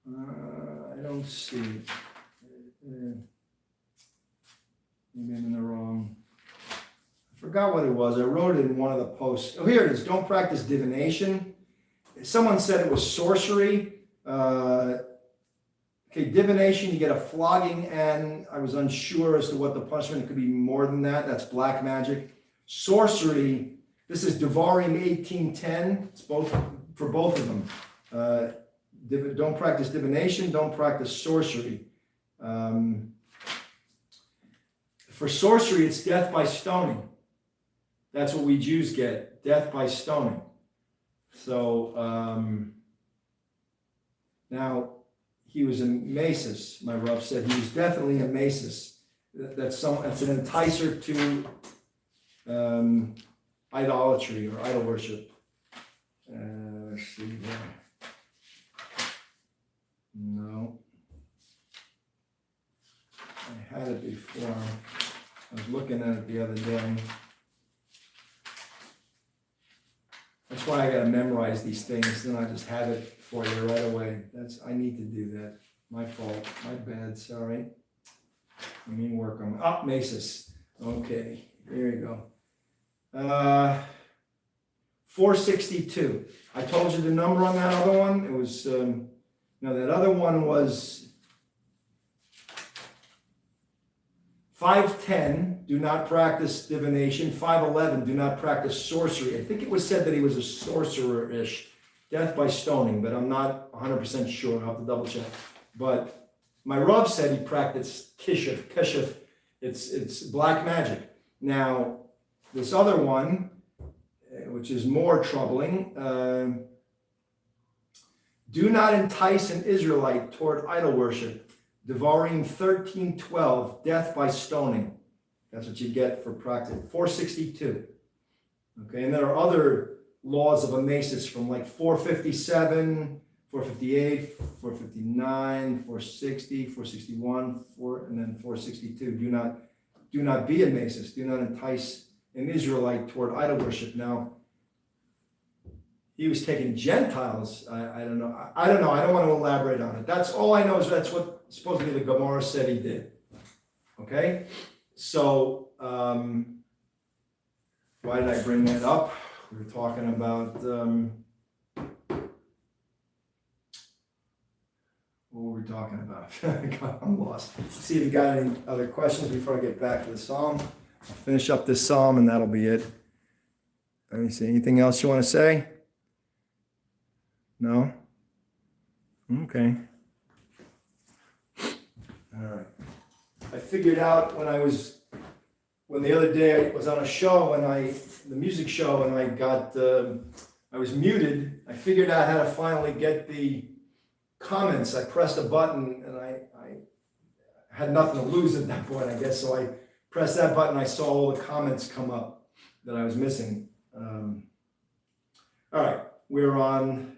I don't see it. Maybe I'm in the wrong. I forgot what it was. I wrote it in one of the posts. Oh, here it is. Don't practice divination. Someone said it was sorcery. Okay, divination, you get a flogging, and I was unsure as to what the punishment. It could be more than that. That's black magic. Sorcery, this is Devarim 18:10. It's for both of them. Don't practice divination. Don't practice sorcery. For sorcery, it's death by stoning. That's what we Jews get, death by stoning. So, now, he was a Masis, my Rav said. He was definitely a Masis. That's an enticer to idolatry or idol worship. Let's see here. No. I had it before. I was looking at it the other day. That's why I got to memorize these things. Then I just have it for you right away. I need to do that. My fault. My bad. Sorry. Let me work on Masis. Okay. There you go. 462. I told you the number on that other one. It was, that other one was 510, do not practice divination. 511, do not practice sorcery. I think it was said that he was a sorcerer-ish. Death by stoning, but I'm not 100% sure. I'll have to double check. But my Rav said he practiced kishuf. It's black magic. Now, this other one, which is more troubling, do not entice an Israelite toward idol worship. Devarim 13:12, death by stoning. That's what you get for practice. 462. Okay, and there are other laws of a Masis from like 457, 458, 459, 460, 461, and then 462. Do not be a Masis. Do not entice an Israelite toward idol worship. Now, he was taking Gentiles. I don't know. I don't want to elaborate on it. That's all I know is that's what supposedly the Gemara said he did. Okay? So, why did I bring that up? We were talking about, what were we talking about? I'm lost. See if you got any other questions before I get back to the psalm. I'll finish up this psalm and that'll be it. Let me see. Anything else you want to say? No? Okay. All right. I figured out when the other day I was on a show the music show, and I was muted. I figured out how to finally get the comments. I pressed a button, and I had nothing to lose at that point, I guess. So I pressed that button. I saw all the comments come up that I was missing. All right, we're on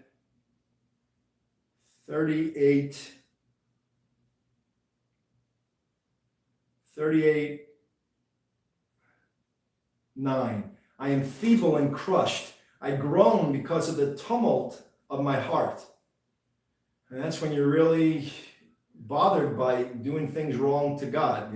38:9. I am feeble and crushed. I groan because of the tumult of my heart. And that's when you're really bothered by doing things wrong to God,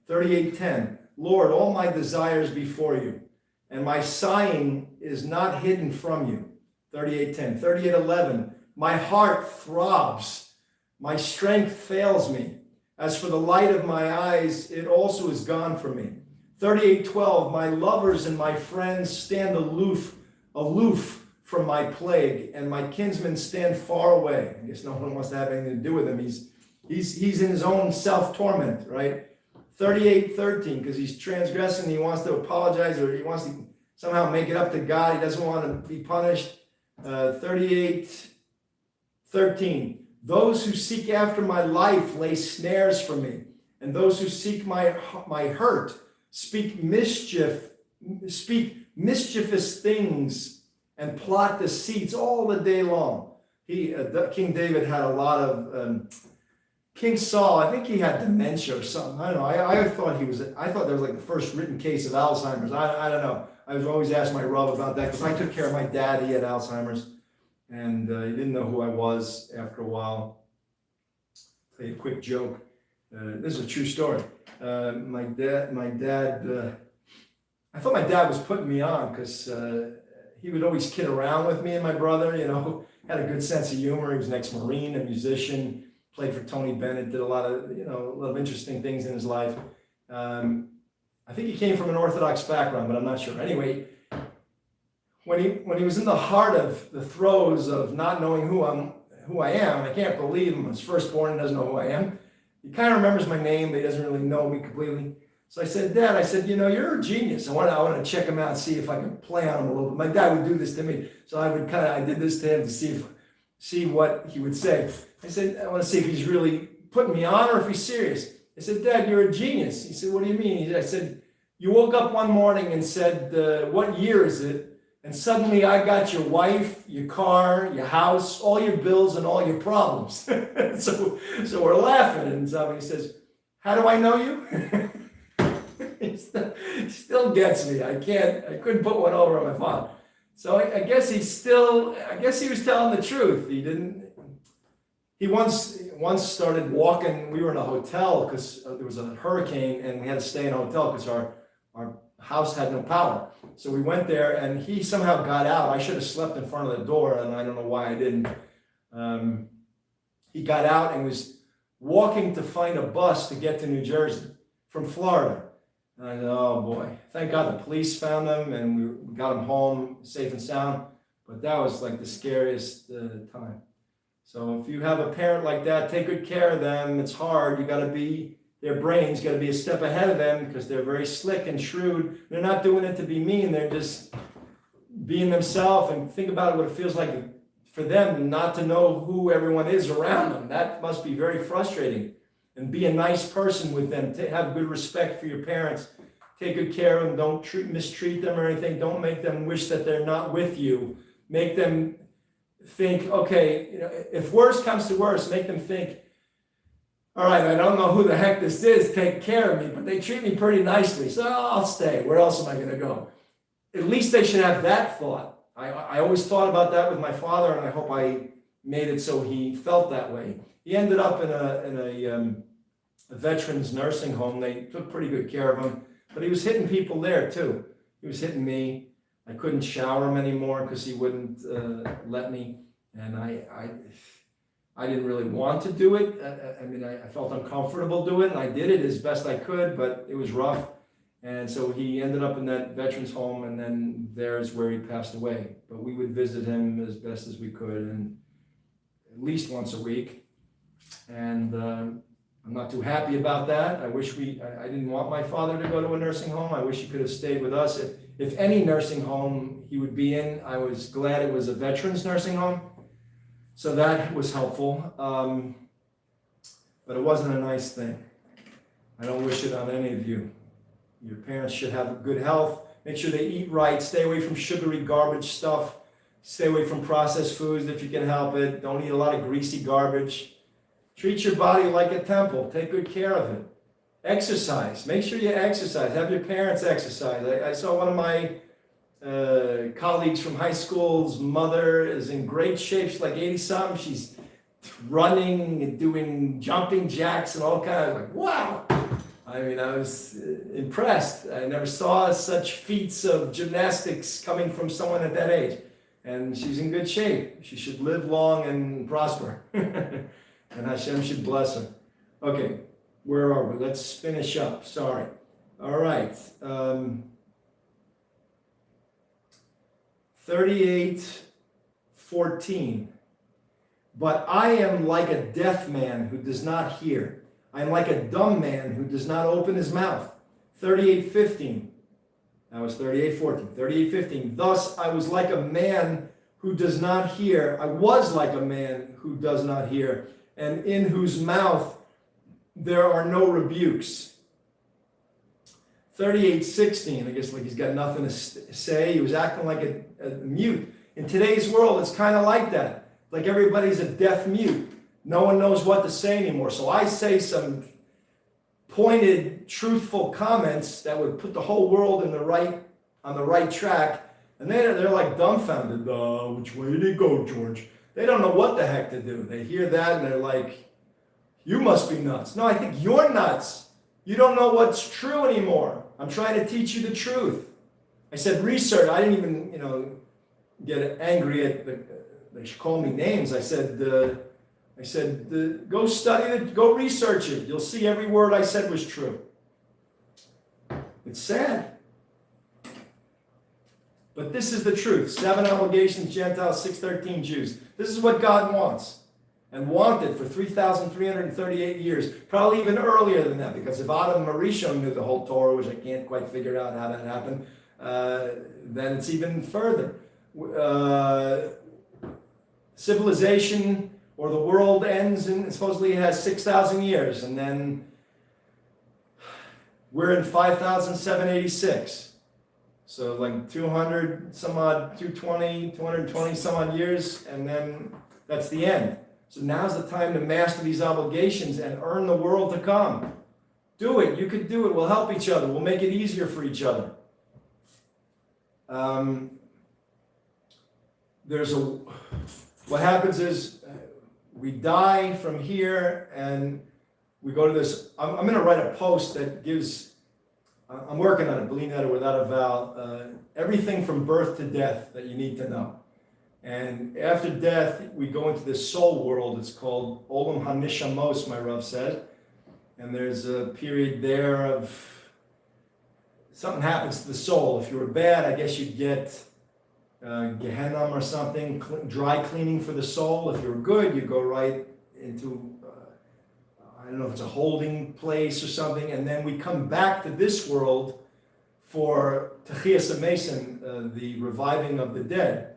38:10. Lord, all my desires before you, and my sighing is not hidden from you. 38:10. 38:11. My heart throbs. My strength fails me. As for the light of my eyes, it also is gone from me. 38:12. My lovers and my friends stand aloof from my plague, and my kinsmen stand far away. I guess no one wants to have anything to do with him. He's in his own self-torment, right? 38:13, because he's transgressing, he wants to apologize, or he wants to somehow make it up to God. He doesn't want to be punished. 38:13. Those who seek after my life lay snares for me, and those who seek my hurt speak mischievous things and plot deceits all the day long. King David had a lot of King Saul. I think he had dementia or something. I don't know. I thought there was like the first written case of Alzheimer's. I don't know. I was always asked my Rav about that because I took care of my dad. He had Alzheimer's, and he didn't know who I was after a while. I'll tell you a quick joke. This is a true story. My dad. I thought my dad was putting me on because he would always kid around with me and my brother. Had a good sense of humor. He was an ex-Marine, a musician, played for Tony Bennett, did a lot of interesting things in his life. I think he came from an Orthodox background, but I'm not sure. Anyway, when he was in the heart of the throes of not knowing who I am, and I can't believe him. I was firstborn and doesn't know who I am. He kind of remembers my name, but he doesn't really know me completely. So I said, Dad, you're a genius. I want to check him out and see if I can play on him a little bit. My dad would do this to me. So I did this to him to see what he would say. I said, I want to see if he's really putting me on or if he's serious. I said, Dad, you're a genius. He said, what do you mean? I said, you woke up one morning and said, what year is it? And suddenly I got your wife, your car, your house, all your bills, and all your problems. so we're laughing. And somebody says, how do I know you? He still gets me. I couldn't put one over on my father. So I guess he was telling the truth. He once started walking. We were in a hotel because there was a hurricane and we had to stay in a hotel because our house had no power. So we went there and he somehow got out. I should have slept in front of the door and I don't know why I didn't. He got out and was walking to find a bus to get to New Jersey from Florida. And I said, oh boy, thank God the police found him and we got him home safe and sound. But that was like the scariest time. So if you have a parent like that, take good care of them. It's hard. Their brains got to be a step ahead of them because they're very slick and shrewd. They're not doing it to be mean. They're just being themselves. And think about what it feels like for them not to know who everyone is around them. That must be very frustrating. And be a nice person with them. Have good respect for your parents. Take good care of them. Don't mistreat them or anything. Don't make them wish that they're not with you. Make them think, okay, if worse comes to worse, make them think, all right, I don't know who the heck this is, take care of me, but they treat me pretty nicely, so I'll stay. Where else am I going to go? At least they should have that thought. I always thought about that with my father, and I hope I made it so he felt that way. He ended up in a veterans nursing home. They took pretty good care of him, but he was hitting people there too. He was hitting me. I couldn't shower him anymore because he wouldn't let me, and I didn't really want to do it. I felt uncomfortable doing it, and I did it as best I could, but it was rough. And so he ended up in that veterans home, and then there's where he passed away. But we would visit him as best as we could, and at least once a week. And I'm not too happy about that. I wish I didn't want my father to go to a nursing home. I wish he could have stayed with us. If any nursing home he would be in, I was glad it was a veterans nursing home. So that was helpful. But it wasn't a nice thing. I don't wish it on any of you. Your parents should have good health. Make sure they eat right. Stay away from sugary garbage stuff. Stay away from processed foods if you can help it. Don't eat a lot of greasy garbage. Treat your body like a temple. Take good care of it. Exercise. Make sure you exercise. Have your parents exercise. I saw one of my colleagues from high school's mother is in great shape. She's like 80-something. She's running and doing jumping jacks and all kinds of, like, wow. I mean, I was impressed. I never saw such feats of gymnastics coming from someone at that age. And she's in good shape. She should live long and prosper. And Hashem should bless her. Okay, where are we? Let's finish up. Sorry. All right. 38:14. But I am like a deaf man who does not hear. I am like a dumb man who does not open his mouth. 38:15. That was 38:14. 38:15. Thus I was like a man who does not hear. I was like a man who does not hear, and in whose mouth there are no rebukes. 38:16. I guess like he's got nothing to say. He was acting like a mute. In today's world, it's kind of like that. Like everybody's a deaf mute. No one knows what to say anymore. So I say some pointed, truthful comments that would put the whole world on the right track, and they're like dumbfounded. Which way did it go, George? They don't know what the heck to do. They hear that and they're like, you must be nuts. No, I think you're nuts. You don't know what's true anymore. I'm trying to teach you the truth. I said research. I didn't even, get angry at they should call me names. I said, go study it, go research it. You'll see every word I said was true. It's sad. But this is the truth. 7 obligations, Gentiles, 613 Jews. This is what God wants. And wanted for 3,338 years. Probably even earlier than that, because if Adam Marisha knew the whole Torah, which I can't quite figure out how that happened, then it's even further. Civilization or the world ends and supposedly it has 6,000 years, and then we're in 5,786. So like 200 some odd, 220 some odd years, and then that's the end. So now's the time to master these obligations and earn the world to come. Do it. You could do it. We'll help each other. We'll make it easier for each other. What happens is we die from here and we go to this. I'm going to write a post that gives, I'm working on it, believe that or without a vowel, everything from birth to death that you need to know. And after death, we go into this soul world. It's called Olam HaNishamos, my Rav said. And there's a period there of something happens to the soul. If you were bad, I guess you'd get Gehenna or something, dry cleaning for the soul. If you're good, you go right into, I don't know if it's a holding place or something, and then we come back to this world for Techias HaMesim, the reviving of the dead.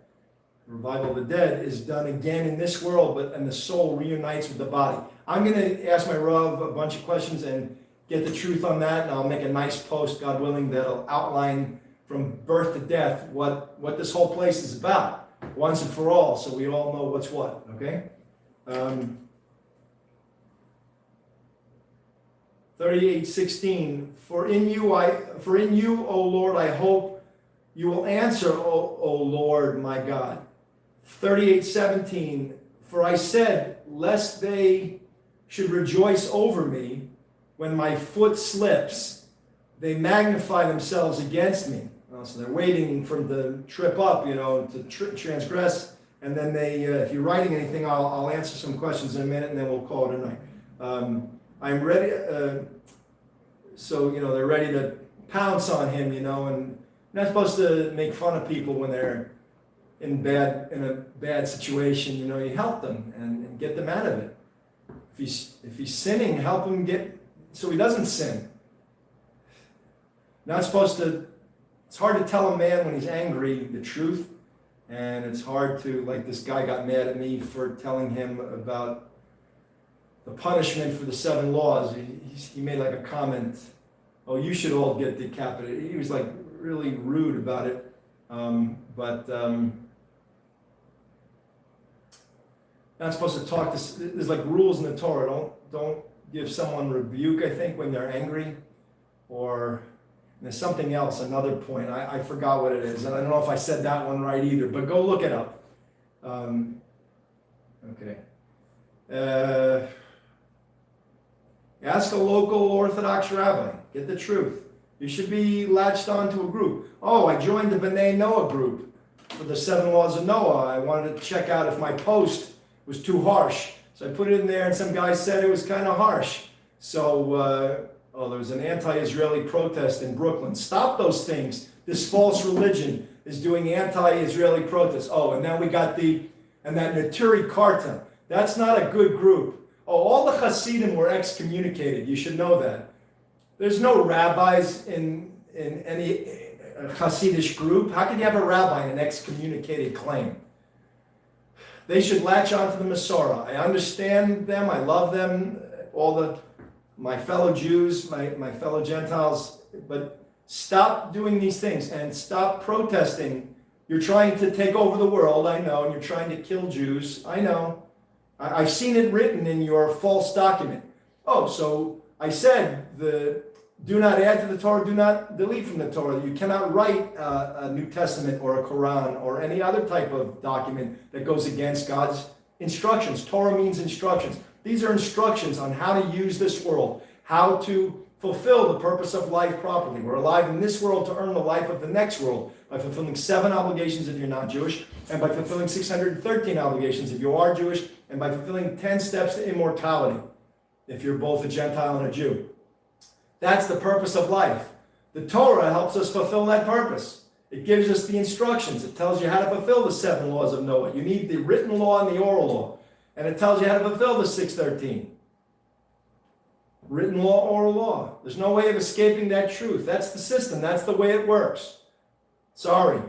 The revival of the dead is done again in this world, and the soul reunites with the body. I'm going to ask my Rav a bunch of questions and get the truth on that, and I'll make a nice post, God willing, that'll outline from birth to death what this whole place is about, once and for all, so we all know what's what, okay? 38:16, for in you, O Lord, I hope you will answer, O Lord, my God. 38:17, for I said, lest they should rejoice over me when my foot slips, they magnify themselves against me. So they're waiting for the trip up, to transgress. And then they, if you're writing anything, I'll answer some questions in a minute, and then we'll call it a night. I'm ready. So they're ready to pounce on him, and you're not supposed to make fun of people when they're in a bad situation. You help them and get them out of it. If he's sinning, help him so he doesn't sin. Not supposed to. It's hard to tell a man when he's angry the truth, and it's hard to, like, this guy got mad at me for telling him about the punishment for the 7 laws. He made like a comment, "Oh, you should all get decapitated." He was like really rude about it, but not supposed to talk to. There's like rules in the Torah. Don't give someone rebuke, I think, when they're angry, or there's something else, another point. I forgot what it is, and I don't know if I said that one right either, but go look it up. Okay. Ask a local Orthodox rabbi. Get the truth. You should be latched onto a group. Oh, I joined the B'nai Noah group for the 7 laws of Noah. I wanted to check out if my post was too harsh. So I put it in there, and some guy said it was kind of harsh. So, there was an anti-Israeli protest in Brooklyn. Stop those things. This false religion is doing anti-Israeli protests. Oh, and then we got that Naturi Karta. That's not a good group. Oh, all the Hasidim were excommunicated. You should know that. There's no rabbis in any Hasidish group. How can you have a rabbi in an excommunicated claim? They should latch onto the Messorah. I understand them. I love them. My fellow Jews, my fellow Gentiles. But stop doing these things and stop protesting. You're trying to take over the world, I know, and you're trying to kill Jews, I know. I've seen it written in your false document. Oh, so I said do not add to the Torah, do not delete from the Torah. You cannot write a New Testament or a Quran or any other type of document that goes against God's instructions. Torah means instructions. These are instructions on how to use this world, how to fulfill the purpose of life properly. We're alive in this world to earn the life of the next world by fulfilling 7 obligations if you're not Jewish, and by fulfilling 613 obligations if you are Jewish, and by fulfilling 10 steps to immortality if you're both a Gentile and a Jew. That's the purpose of life. The Torah helps us fulfill that purpose. It gives us the instructions. It tells you how to fulfill the 7 laws of Noah. You need the written law and the oral law. And it tells you how to fulfill the 613. Written law, oral law. There's no way of escaping that truth. That's the system. That's the way it works. Sorry.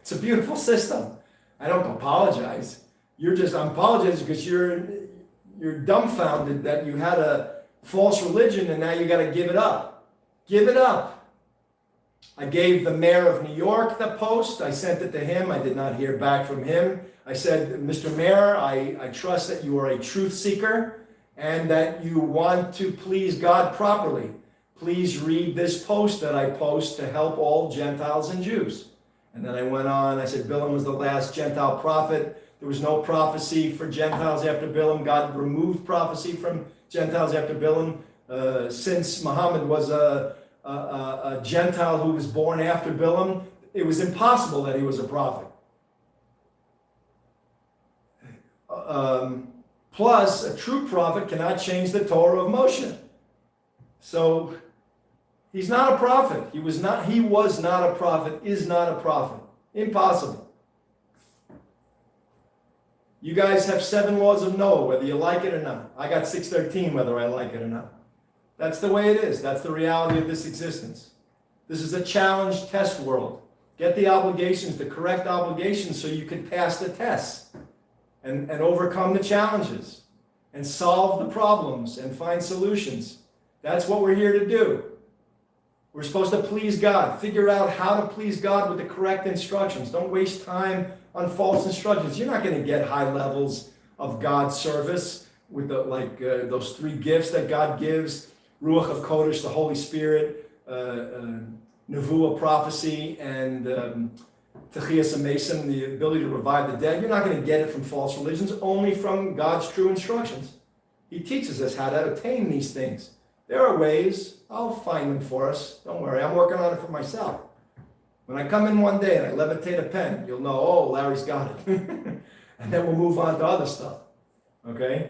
It's a beautiful system. I don't apologize. I'm apologizing because you're dumbfounded that you had a false religion and now you got to give it up. Give it up. I gave the mayor of New York the post. I sent it to him. I did not hear back from him. I said, Mr. Mayor, I trust that you are a truth seeker and that you want to please God properly. Please read this post that I post to help all Gentiles and Jews. And then I went on. I said, Bilam was the last Gentile prophet. There was no prophecy for Gentiles after Bilam. God removed prophecy from Gentiles after Bilam. Since Muhammad was a Gentile who was born after Bilam, it was impossible that he was a prophet. Plus, a true prophet cannot change the Torah of Moshe. So, he's not a prophet. He was not a prophet, is not a prophet. Impossible. You guys have 7 laws of Noah, whether you like it or not. I got 613, whether I like it or not. That's the way it is. That's the reality of this existence. This is a challenge test world. Get the obligations, the correct obligations, so you can pass the tests and overcome the challenges and solve the problems and find solutions. That's what we're here to do. We're supposed to please God. Figure out how to please God with the correct instructions. Don't waste time on false instructions. You're not going to get high levels of God's service with those 3 gifts that God gives. Ruach of Kodesh, the Holy Spirit, Nevuah, prophecy, and Techias Mason, the ability to revive the dead. You're not going to get it from false religions, only from God's true instructions. He teaches us how to attain these things. There are ways. I'll find them for us. Don't worry. I'm working on it for myself. When I come in one day and I levitate a pen, you'll know, oh, Larry's got it. And then we'll move on to other stuff. Okay?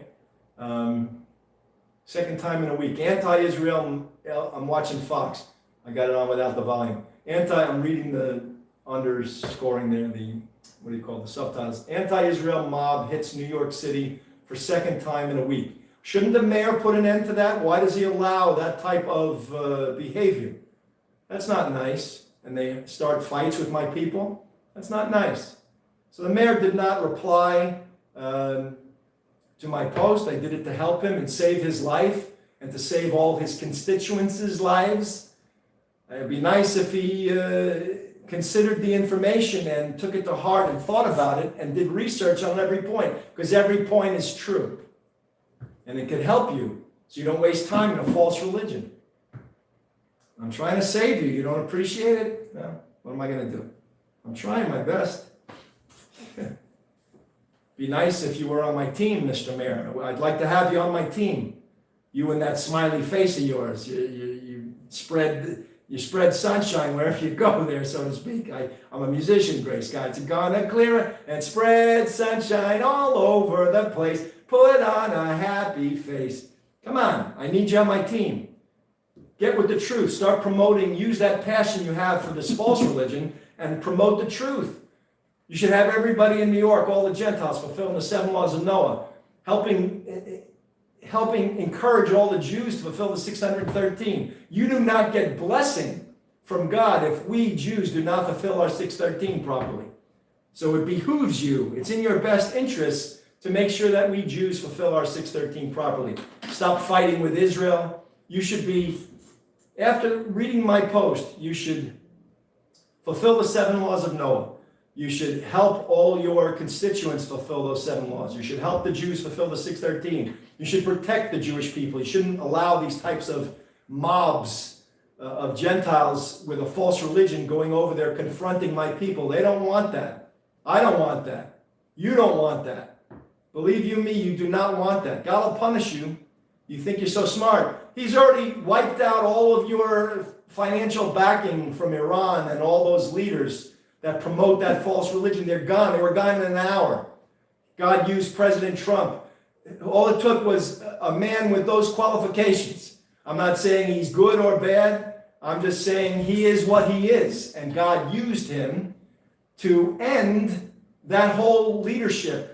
Second time in a week. Anti-Israel, I'm watching Fox. I got it on without the volume. I'm reading the underscoring there, what do you call it, the subtitles. Anti-Israel mob hits New York City for second time in a week. Shouldn't the mayor put an end to that? Why does he allow that type of behavior? That's not nice. And they start fights with my people. That's not nice. So the mayor did not reply to my post. I did it to help him and save his life and to save all his constituents' lives. It'd be nice if he considered the information and took it to heart and thought about it and did research on every point, because every point is true. And it could help you so you don't waste time in a false religion. I'm trying to save you. You don't appreciate it? No. What am I going to do? I'm trying my best. Be nice if you were on my team, Mr. Mayor. I'd like to have you on my team. You and that smiley face of yours. You spread sunshine wherever you go there, so to speak. I'm a musician, Grace God. It's gonna clear and spread sunshine all over the place. Put on a happy face. Come on, I need you on my team. Get with the truth. Start promoting. Use that passion you have for this false religion and promote the truth. You should have everybody in New York, all the Gentiles, fulfilling the 7 laws of Noah, helping encourage all the Jews to fulfill the 613. You do not get blessing from God if we Jews do not fulfill our 613 properly. So it behooves you. It's in your best interest to make sure that we Jews fulfill our 613 properly. Stop fighting with Israel. You should be, after reading my post, you should fulfill the 7 laws of Noah. You should help all your constituents fulfill those 7 laws. You should help the Jews fulfill the 613. You should protect the Jewish people. You shouldn't allow these types of mobs of Gentiles with a false religion going over there confronting my people. They don't want that. I don't want that. You don't want that. Believe you me, you do not want that. God will punish you. You think you're so smart. He's already wiped out all of your financial backing from Iran and all those leaders that promote that false religion. They're gone. They were gone in an hour. God used President Trump. All it took was a man with those qualifications. I'm not saying he's good or bad. I'm just saying he is what he is. And God used him to end that whole leadership.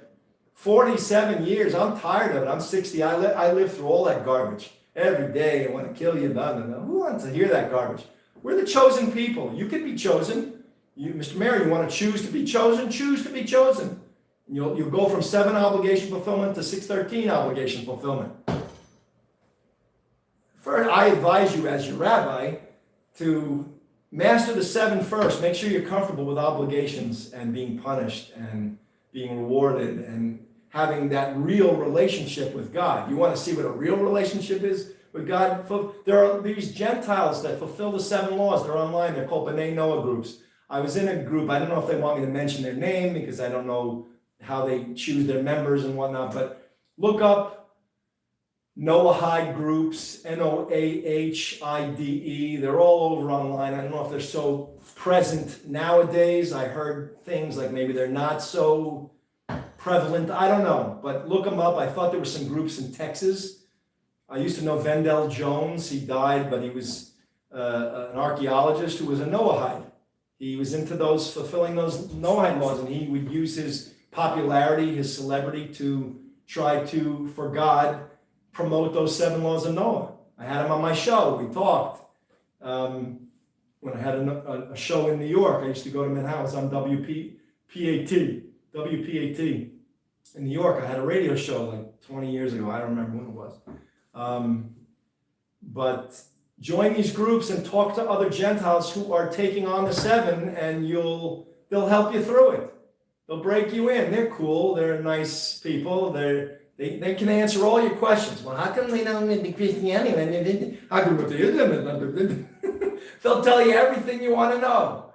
47 years. I'm tired of it. I'm 60. I live through all that garbage. Every day I want to kill you. No. Who wants to hear that garbage? We're the chosen people. You can be chosen. You, Mr. Mayor, you want to choose to be chosen? Choose to be chosen. You'll go from 7 obligation fulfillment to 613 obligation fulfillment. First, I advise you as your rabbi to master the 7 first. Make sure you're comfortable with obligations and being punished and being rewarded and having that real relationship with God. You want to see what a real relationship is with God? There are these Gentiles that fulfill the 7 laws. They're online. They're called B'nai Noah groups. I was in a group. I don't know if they want me to mention their name because I don't know how they choose their members and whatnot, but look up Noahide groups, Noahide. They're all over online. I don't know if they're so present nowadays. I heard things like maybe they're not so prevalent. I don't know, but look them up. I thought there were some groups in Texas. I used to know Vendell Jones. He died, but he was an archaeologist who was a Noahide. He was into fulfilling those Noahide laws, and he would use his popularity, his celebrity to try to, for God, promote those 7 laws of Noah. I had him on my show. We talked. When I had a show in New York, I used to go to Manhattan. I was on WPAT in New York. I had a radio show like 20 years ago. I don't remember when it was. But join these groups and talk to other Gentiles who are taking on the 7, and they'll help you through it. They'll break you in. They're cool. They're nice people. They can answer all your questions. Well, how come we don't into Christianity? How come with the Islam? They'll tell you everything you want to know.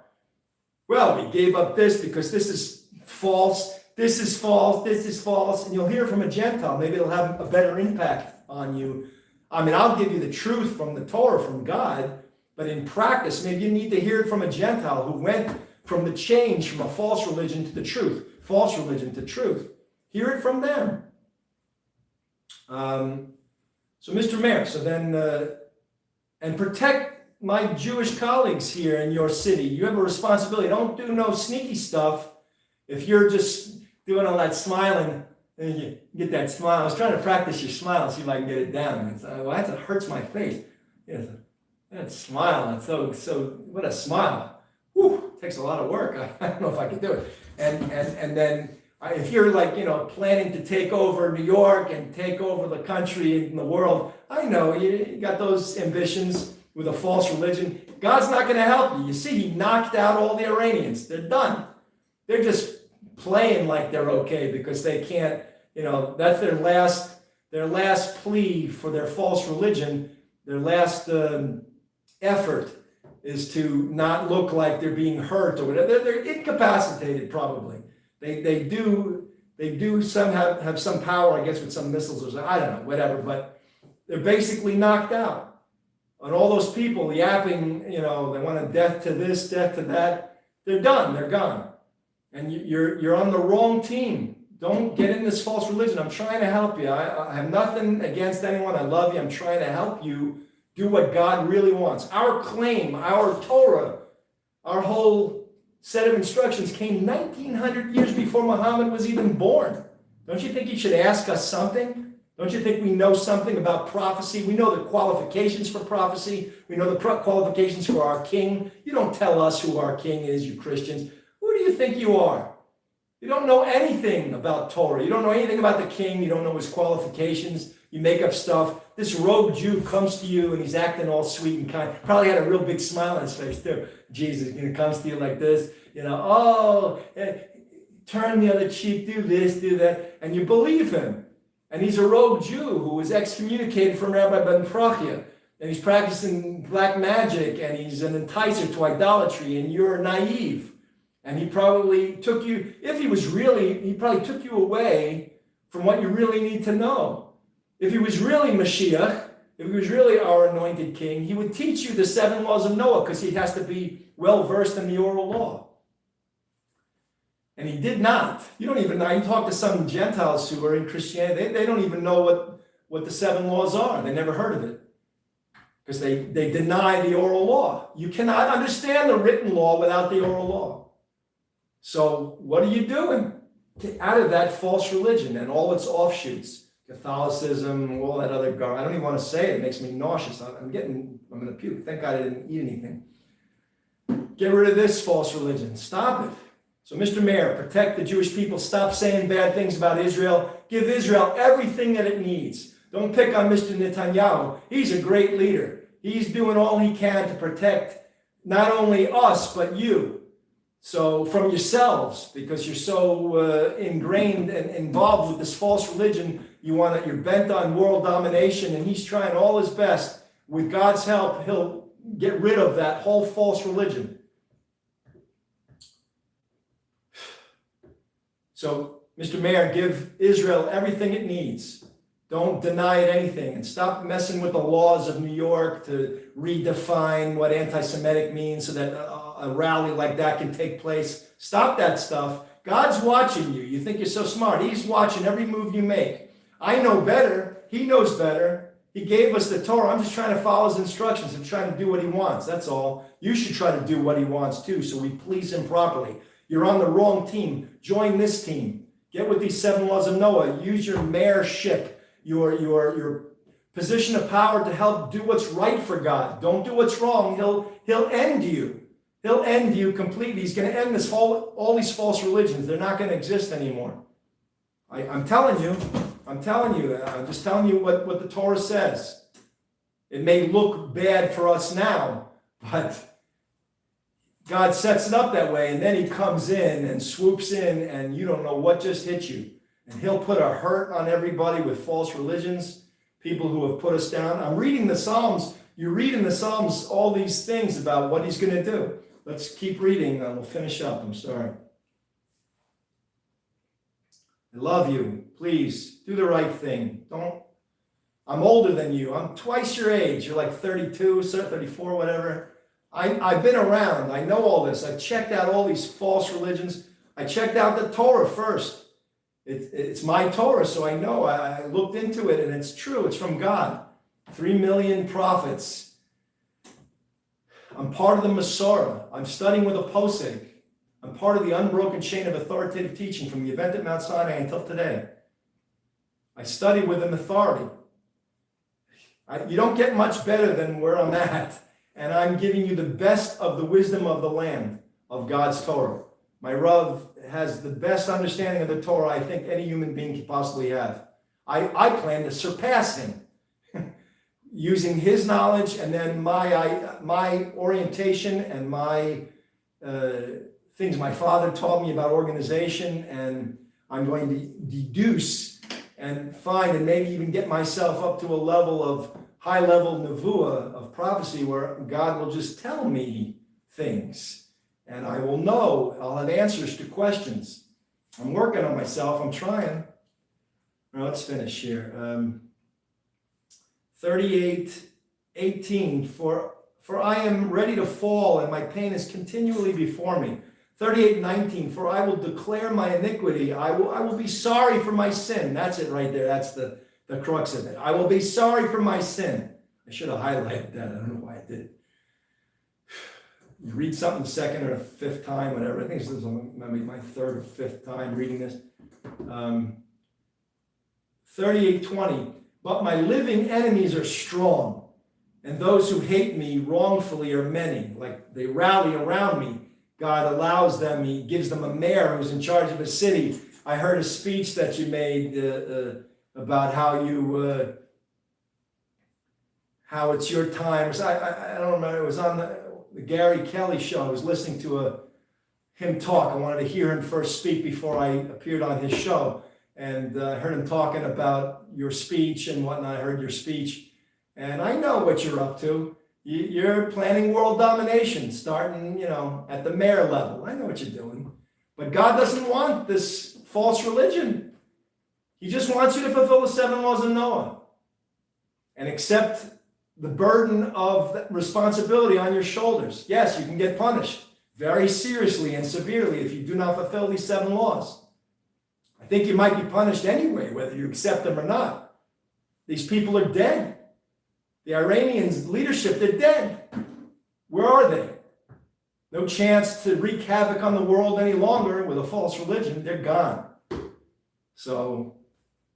Well, we gave up this because this is false. This is false. This is false. And you'll hear from a Gentile. Maybe it'll have a better impact on you. I mean, I'll give you the truth from the Torah, from God, but in practice, maybe you need to hear it from a Gentile who went from the change from a false religion to the truth, false religion to truth. Hear it from them. So Mr. Mayor, and protect my Jewish colleagues here in your city. You have a responsibility. Don't do no sneaky stuff. If you're just doing all that smiling, and you get that smile. I was trying to practice your smile, see if I can get it down. It's, well, that hurts my face. Yes, that smile. That's so. What a smile. Whew, takes a lot of work. I don't know if I can do it. And then if you're like, planning to take over New York and take over the country and the world, I know you got those ambitions with a false religion. God's not going to help you. You see, he knocked out all the Iranians. They're done. They're just playing like they're okay because they can't, that's their last plea for their false religion. Their last effort is to not look like they're being hurt or whatever. They're incapacitated probably. They do somehow have some power, I guess, with some missiles or something. I don't know, whatever, but they're basically knocked out. And all those people yapping, they want a death to this, death to that. They're done. They're gone. And you're on the wrong team. Don't get in this false religion. I'm trying to help you. I have nothing against anyone. I love you. I'm trying to help you do what God really wants. Our claim, our Torah, our whole set of instructions came 1900 years before Muhammad was even born. Don't you think you should ask us something? Don't you think we know something about prophecy? We know the qualifications for prophecy. We know the qualifications for our king. You don't tell us who our king is, you Christians. Who do you think you are? You don't know anything about Torah. You don't know anything about the king. You don't know his qualifications. You make up stuff. This rogue Jew comes to you and he's acting all sweet and kind. Probably had a real big smile on his face too. Jesus, comes to you like this, turn the other cheek, do this, do that, and you believe him. And he's a rogue Jew who was excommunicated from Rabbi Ben Prachia, and he's practicing black magic, and he's an enticer to idolatry, and you're naive. And he probably took you, he probably took you away from what you really need to know. If he was really Mashiach, if he was really our anointed king, he would teach you the 7 laws of Noah because he has to be well-versed in the oral law. And he did not. You don't even know. You talk to some Gentiles who are in Christianity, they don't even know what the 7 laws are. They never heard of it because they deny the oral law. You cannot understand the written law without the oral law. So what are you doing? Get out of that false religion and all its offshoots. Catholicism, all that other garbage. I don't even want to say it. It makes me nauseous. I'm going to puke. Thank God I didn't eat anything. Get rid of this false religion. Stop it. So, Mr. Mayor, protect the Jewish people. Stop saying bad things about Israel. Give Israel everything that it needs. Don't pick on Mr. Netanyahu. He's a great leader. He's doing all he can to protect not only us, but you. So from yourselves, because you're so ingrained and involved with this false religion, you're bent on world domination, and he's trying all his best. With God's help, he'll get rid of that whole false religion. So, Mr. Mayor, give Israel everything it needs. Don't deny it anything, and stop messing with the laws of New York to redefine what anti-Semitic means so that a rally like that can take place. Stop that stuff. God's watching you. You think you're so smart. He's watching every move you make. I know better. He knows better. He gave us the Torah. I'm just trying to follow his instructions. I'm trying to do what he wants. That's all. You should try to do what he wants too, so we please him properly. You're on the wrong team. Join this team. Get with these 7 laws of Noah. Use your mayorship, your position of power to help do what's right for God. Don't do what's wrong. He'll end you. He'll end you completely. He's going to end all these false religions. They're not going to exist anymore. I'm telling you. I'm just telling you what the Torah says. It may look bad for us now, but God sets it up that way, and then he comes in and swoops in, and you don't know what just hit you. And he'll put a hurt on everybody with false religions, people who have put us down. I'm reading the Psalms. You read in the Psalms all these things about what he's going to do. Let's keep reading, and we'll finish up. I'm sorry. I love you. Please, do the right thing. I'm older than you. I'm twice your age. You're like 32, 34, whatever. I've been around. I know all this. I've checked out all these false religions. I checked out the Torah first. It's my Torah, so I know. I looked into it, and it's true. It's from God. 3 million prophets. I'm part of the Messorah. I'm studying with A Poseik. I'm part of the Unbroken Chain of Authoritative Teaching from the event at Mount Sinai until today. I study with an authority. You don't get much better than where I'm at. And I'm giving you the best of the wisdom of the land, of God's Torah. My Rav has the best understanding of the Torah I think any human being could possibly have. I plan to surpass him using his knowledge and then my orientation and my things my father taught me about organization, and I'm going to deduce and find and maybe even get myself up to a level of high-level nevuah of prophecy where God will just tell me things and I will know. I'll have answers to questions. I'm working on myself. I'm trying. Well, let's finish here. 38:18. For I am ready to fall, and my pain is continually before me. 38:19. For I will declare my iniquity. I will be sorry for my sin. That's it right there. That's the crux of it. I will be sorry for my sin. I should have highlighted that. I don't know why I did. You read something the second or fifth time, whatever. I think this is maybe my third or fifth time reading this. 38:20. But my living enemies are strong, and those who hate me wrongfully are many. Like they rally around me. God allows them. He gives them a mayor who's in charge of a city. I heard a speech that you made about how how it's your time. I don't remember. It was on the Gary Kelly show. I was listening to him talk. I wanted to hear him first speak before I appeared on his show. And I heard him talking about your speech and whatnot. I heard your speech. And I know what you're up to. You're planning world domination, starting, at the mayor level. I know what you're doing. But God doesn't want this false religion. He just wants you to fulfill the 7 laws of Noah and accept the burden of responsibility on your shoulders. Yes, you can get punished very seriously and severely if you do not fulfill these 7 laws. I think you might be punished anyway, whether you accept them or not. These people are dead. The Iranians' leadership, they're dead. Where are they? No chance to wreak havoc on the world any longer with a false religion. They're gone. So,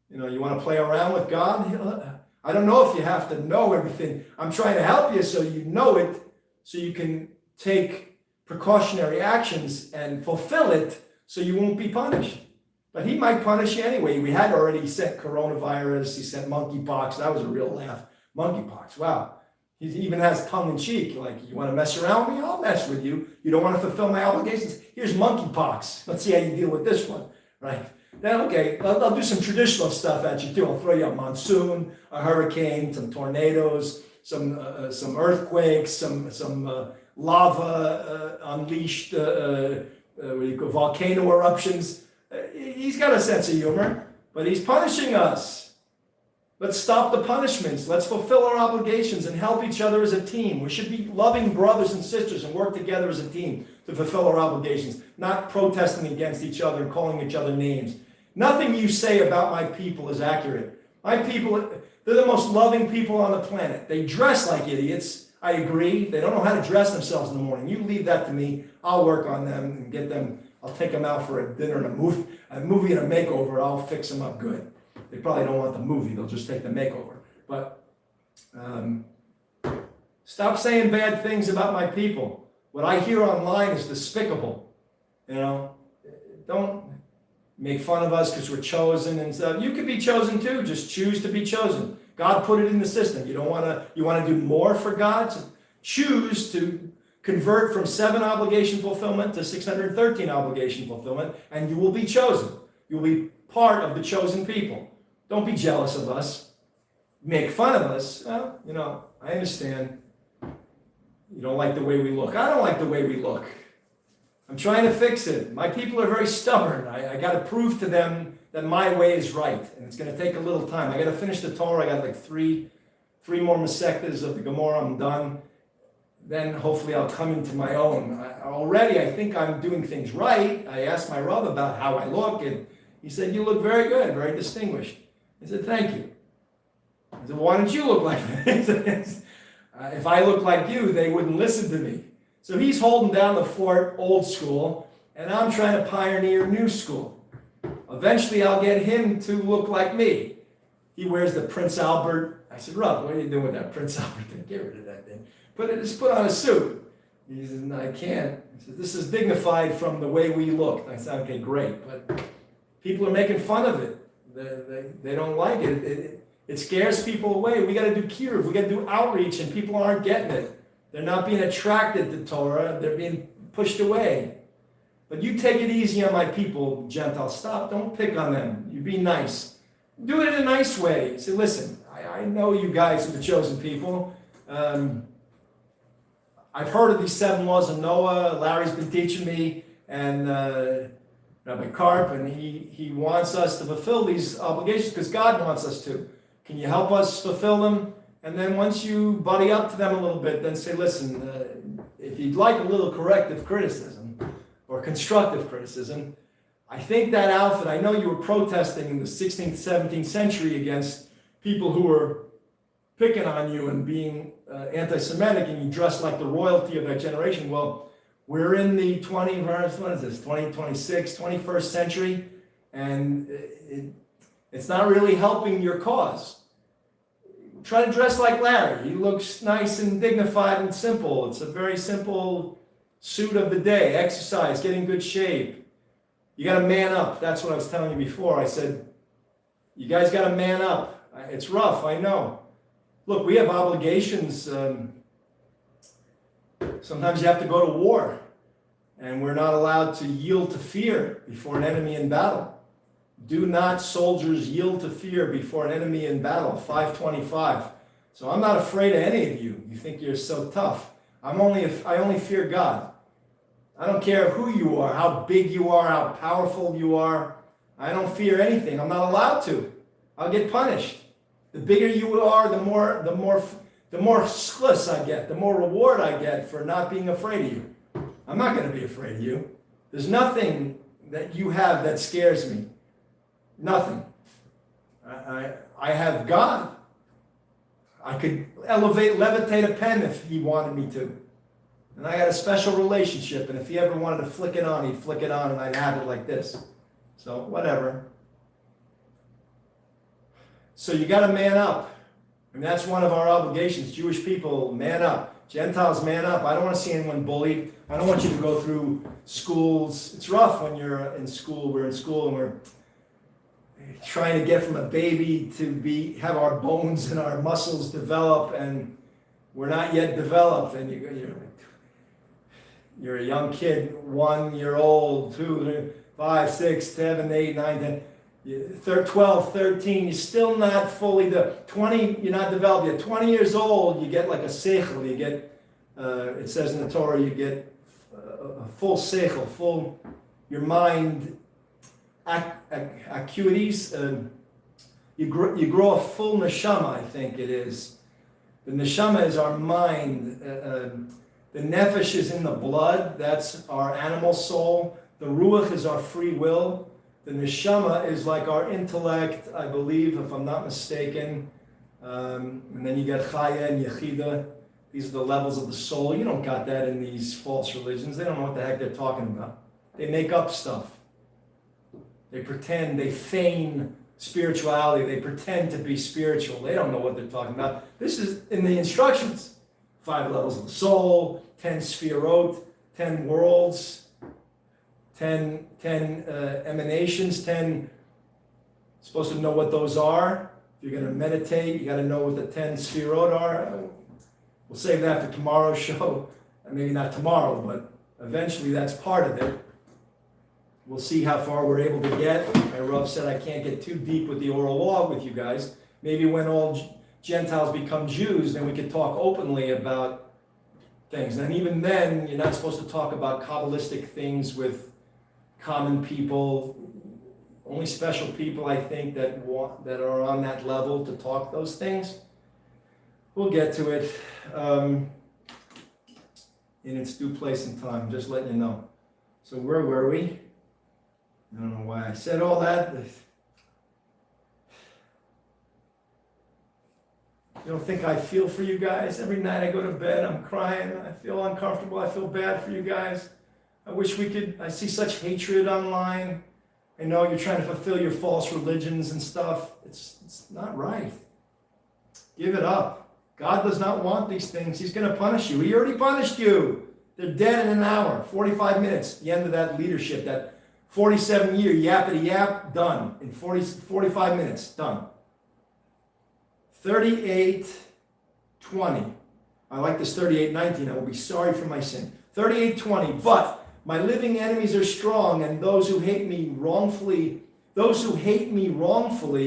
you want to play around with God? I don't know if you have to know everything. I'm trying to help you so you know it, so you can take precautionary actions and fulfill it so you won't be punished. But he might punish you anyway. We had already sent coronavirus. He sent monkeypox. That was a real laugh. Monkeypox. Wow. He even has tongue in cheek. Like, you want to mess around with me? I'll mess with you. You don't want to fulfill my obligations? Here's monkeypox. Let's see how you deal with this one. Right? Then, okay, I'll do some traditional stuff at you too. I'll throw you a monsoon, a hurricane, some tornadoes, some earthquakes, some lava unleashed, volcano eruptions. He's got a sense of humor, but he's punishing us. Let's stop the punishments. Let's fulfill our obligations and help each other as a team. We should be loving brothers and sisters and work together as a team to fulfill our obligations, not protesting against each other and calling each other names. Nothing you say about my people is accurate. My people, they're the most loving people on the planet. They dress like idiots. I agree. They don't know how to dress themselves in the morning. You leave that to me. I'll work on them and get them. I'll take them out for a dinner and a movie and a makeover. I'll fix them up good. They probably don't want the movie. They'll just take the makeover. But stop saying bad things about my people. What I hear online is despicable. Don't make fun of us because we're chosen and stuff. You could be chosen too. Just choose to be chosen. God put it in the system. You want to do more for God? So choose to convert from 7 obligation fulfillment to 613 obligation fulfillment, and you will be chosen. You'll be part of the chosen people. Don't be jealous of us. Make fun of us. Well, I understand. You don't like the way we look. I don't like the way we look. I'm trying to fix it. My people are very stubborn. I got to prove to them that my way is right, and it's going to take a little time. I got to finish the Torah. I got like three more Masechtas of the Gemara. I'm done. Then hopefully I'll come into my own. Already I think I'm doing things right. I asked my Rav about how I look, and he said, you look very good, very distinguished. I said, thank you. I said, why don't you look like that? If I look like you, they wouldn't listen to me. So he's holding down the fort, old school, and I'm trying to pioneer new school. Eventually, I'll get him to look like me. He wears the Prince Albert. I said, Rob, what are you doing with that Prince Albert thing? Get rid of that thing. Just put on a suit. He says, no, I can't. He says, this is dignified from the way we look. I said, okay, great. But people are making fun of it. They don't like it. It scares people away. We got to do kiruv. We got to do outreach, and people aren't getting it. They're not being attracted to Torah. They're being pushed away. But you take it easy on my people, Gentiles. Stop. Don't pick on them. You be nice. Do it in a nice way. Say, listen, I know you guys are the chosen people. I've heard of these 7 laws of Noah. Larry's been teaching me, and Rabbi Karp, and he wants us to fulfill these obligations because God wants us to. Can you help us fulfill them? And then once you buddy up to them a little bit, then say, listen, if you'd like a little corrective criticism or constructive criticism, I think that outfit, I know you were protesting in the 16th, 17th century against people who were picking on you and being anti-Semitic, and you dressed like the royalty of that generation. Well, we're in the 21st century, and it's not really helping your cause. Try to dress like Larry. He looks nice and dignified and simple. It's a very simple suit of the day. Exercise, get in good shape. You got to man up. That's what I was telling you before. I said, you guys got to man up. It's rough, I know. Look, we have obligations. Sometimes you have to go to war, and we're not allowed to yield to fear before an enemy in battle. Do not, soldiers, yield to fear before an enemy in battle, 525. So I'm not afraid of any of you. You think you're so tough. I only fear God. I don't care who you are, how big you are, how powerful you are. I don't fear anything. I'm not allowed to. I'll get punished. The bigger you are, the more schluss I get, the more reward I get for not being afraid of you. I'm not going to be afraid of you. There's nothing that you have that scares me. Nothing. I have God. I could levitate a pen if he wanted me to. And I had a special relationship, and if he ever wanted to flick it on, he'd flick it on, and I'd have it like this. So, whatever. So you got to man up. I mean, that's one of our obligations. Jewish people, man up. Gentiles, man up. I don't want to see anyone bullied. I don't want you to go through schools. It's rough when you're in school. We're in school, and we're trying to get from a baby to have our bones and our muscles develop, and we're not yet developed. And you're a young kid, 1 year old, 2, 3, 5, 6, 7, 8, 9, 10, 12, 13, you're still not fully 20, you're not developed yet. 20 years old, you get like a seichel, you get, it says in the Torah, you get a full seichel, your mind acuities, you grow a full neshama, I think it is. The neshama is our mind. The nefesh is in the blood. That's our animal soul. The ruach is our free will. The neshama is like our intellect, I believe, if I'm not mistaken. And then you get chaya and yechida. These are the levels of the soul. You don't got that in these false religions. They don't know what the heck they're talking about. They make up stuff. They pretend, they feign spirituality. They pretend to be spiritual. They don't know what they're talking about. This is in the instructions. 5 levels of the soul, 10 sphirot, 10 worlds, 10 emanations, 10, supposed to know what those are. If you're going to meditate, you got to know what the 10 sphirot are. We'll save that for tomorrow's show. Maybe not tomorrow, but eventually that's part of it. We'll see how far we're able to get. My Rav said I can't get too deep with the oral law with you guys. Maybe when all Gentiles become Jews, then we could talk openly about things. And even then, you're not supposed to talk about Kabbalistic things with common people. Only special people, I think, that are on that level to talk those things. We'll get to it in its due place and time, just letting you know. So where were we? I don't know why I said all that. You don't think I feel for you guys? Every night I go to bed, I'm crying. I feel uncomfortable. I feel bad for you guys. I wish we could. I see such hatred online. I know you're trying to fulfill your false religions and stuff. It's not right. Give it up. God does not want these things. He's going to punish you. He already punished you. They're dead in an hour, 45 minutes. The end of that leadership, that 47-year yappity yap, done. In 45 minutes, done. 38:20. I like this 38:19. I will be sorry for my sin. 38:20. But my living enemies are strong, and those who hate me wrongfully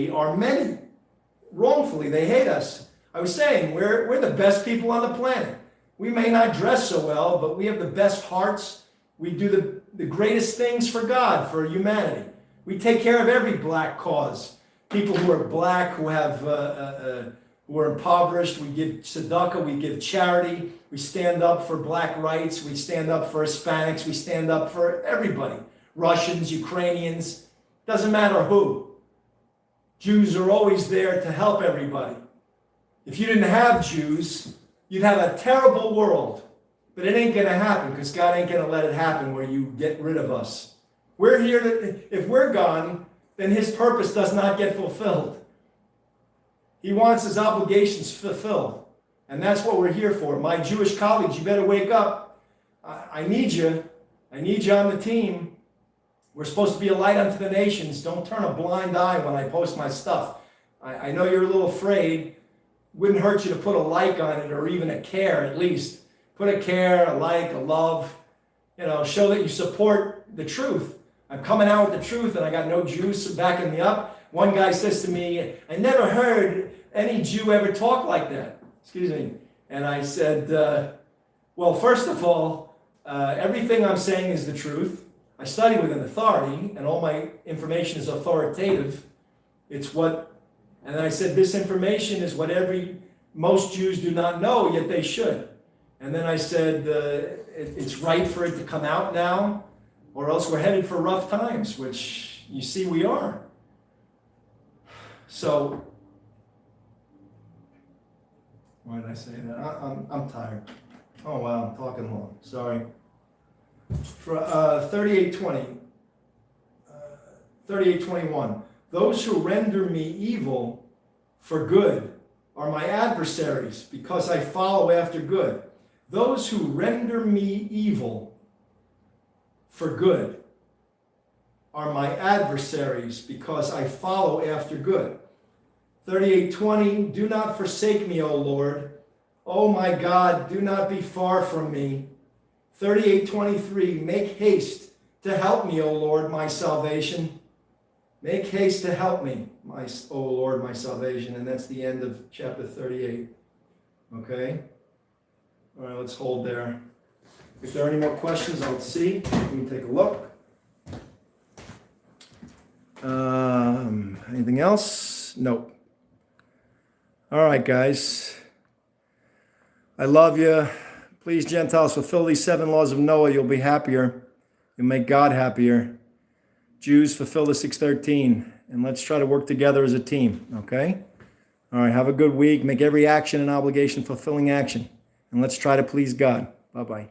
are many. Wrongfully, they hate us. I was saying, we're the best people on the planet. We may not dress so well, but we have the best hearts. We do the greatest things for God, for humanity. We take care of every black cause. People who are black, who have who are impoverished, we give tzedakah, we give charity, we stand up for black rights, we stand up for Hispanics, we stand up for everybody. Russians, Ukrainians, doesn't matter who. Jews are always there to help everybody. If you didn't have Jews, you'd have a terrible world. But it ain't going to happen, because God ain't going to let it happen where you get rid of us. We're here if we're gone, then his purpose does not get fulfilled. He wants his obligations fulfilled. And that's what we're here for. My Jewish colleagues, you better wake up. I need you. I need you on the team. We're supposed to be a light unto the nations. Don't turn a blind eye when I post my stuff. I know you're a little afraid. Wouldn't hurt you to put a like on it, or even a care at least. Put a care, a like, a love. Show that you support the truth. I'm coming out with the truth, and I got no Jews backing me up. One guy says to me, I never heard any Jew ever talk like that. Excuse me. And I said, well, first of all, everything I'm saying is the truth. I study with an authority, and all my information is authoritative. And then I said, this information is what most Jews do not know, yet they should. And then I said, it's right for it to come out now, or else we're headed for rough times, which you see we are. So, why did I say that? I'm tired. Oh wow, I'm talking long. Sorry. For 38:20, 38:21. Those who render me evil for good are my adversaries, because I follow after good. Those who render me evil for good are my adversaries, because I follow after good. 38:20, do not forsake me, O Lord. O my God, do not be far from me. 38:23, make haste to help me, O Lord, my salvation. Make haste to help me, O Lord, my salvation. And that's the end of chapter 38. Okay? All right, let's hold there. If there are any more questions, I'll see. We can take a look. Anything else? Nope. All right, guys. I love you. Please, Gentiles, fulfill these 7 laws of Noah. You'll be happier. You'll make God happier. Jews, fulfill the 613. And let's try to work together as a team, okay? All right, have a good week. Make every action an obligation, fulfilling action. And let's try to please God. Bye-bye.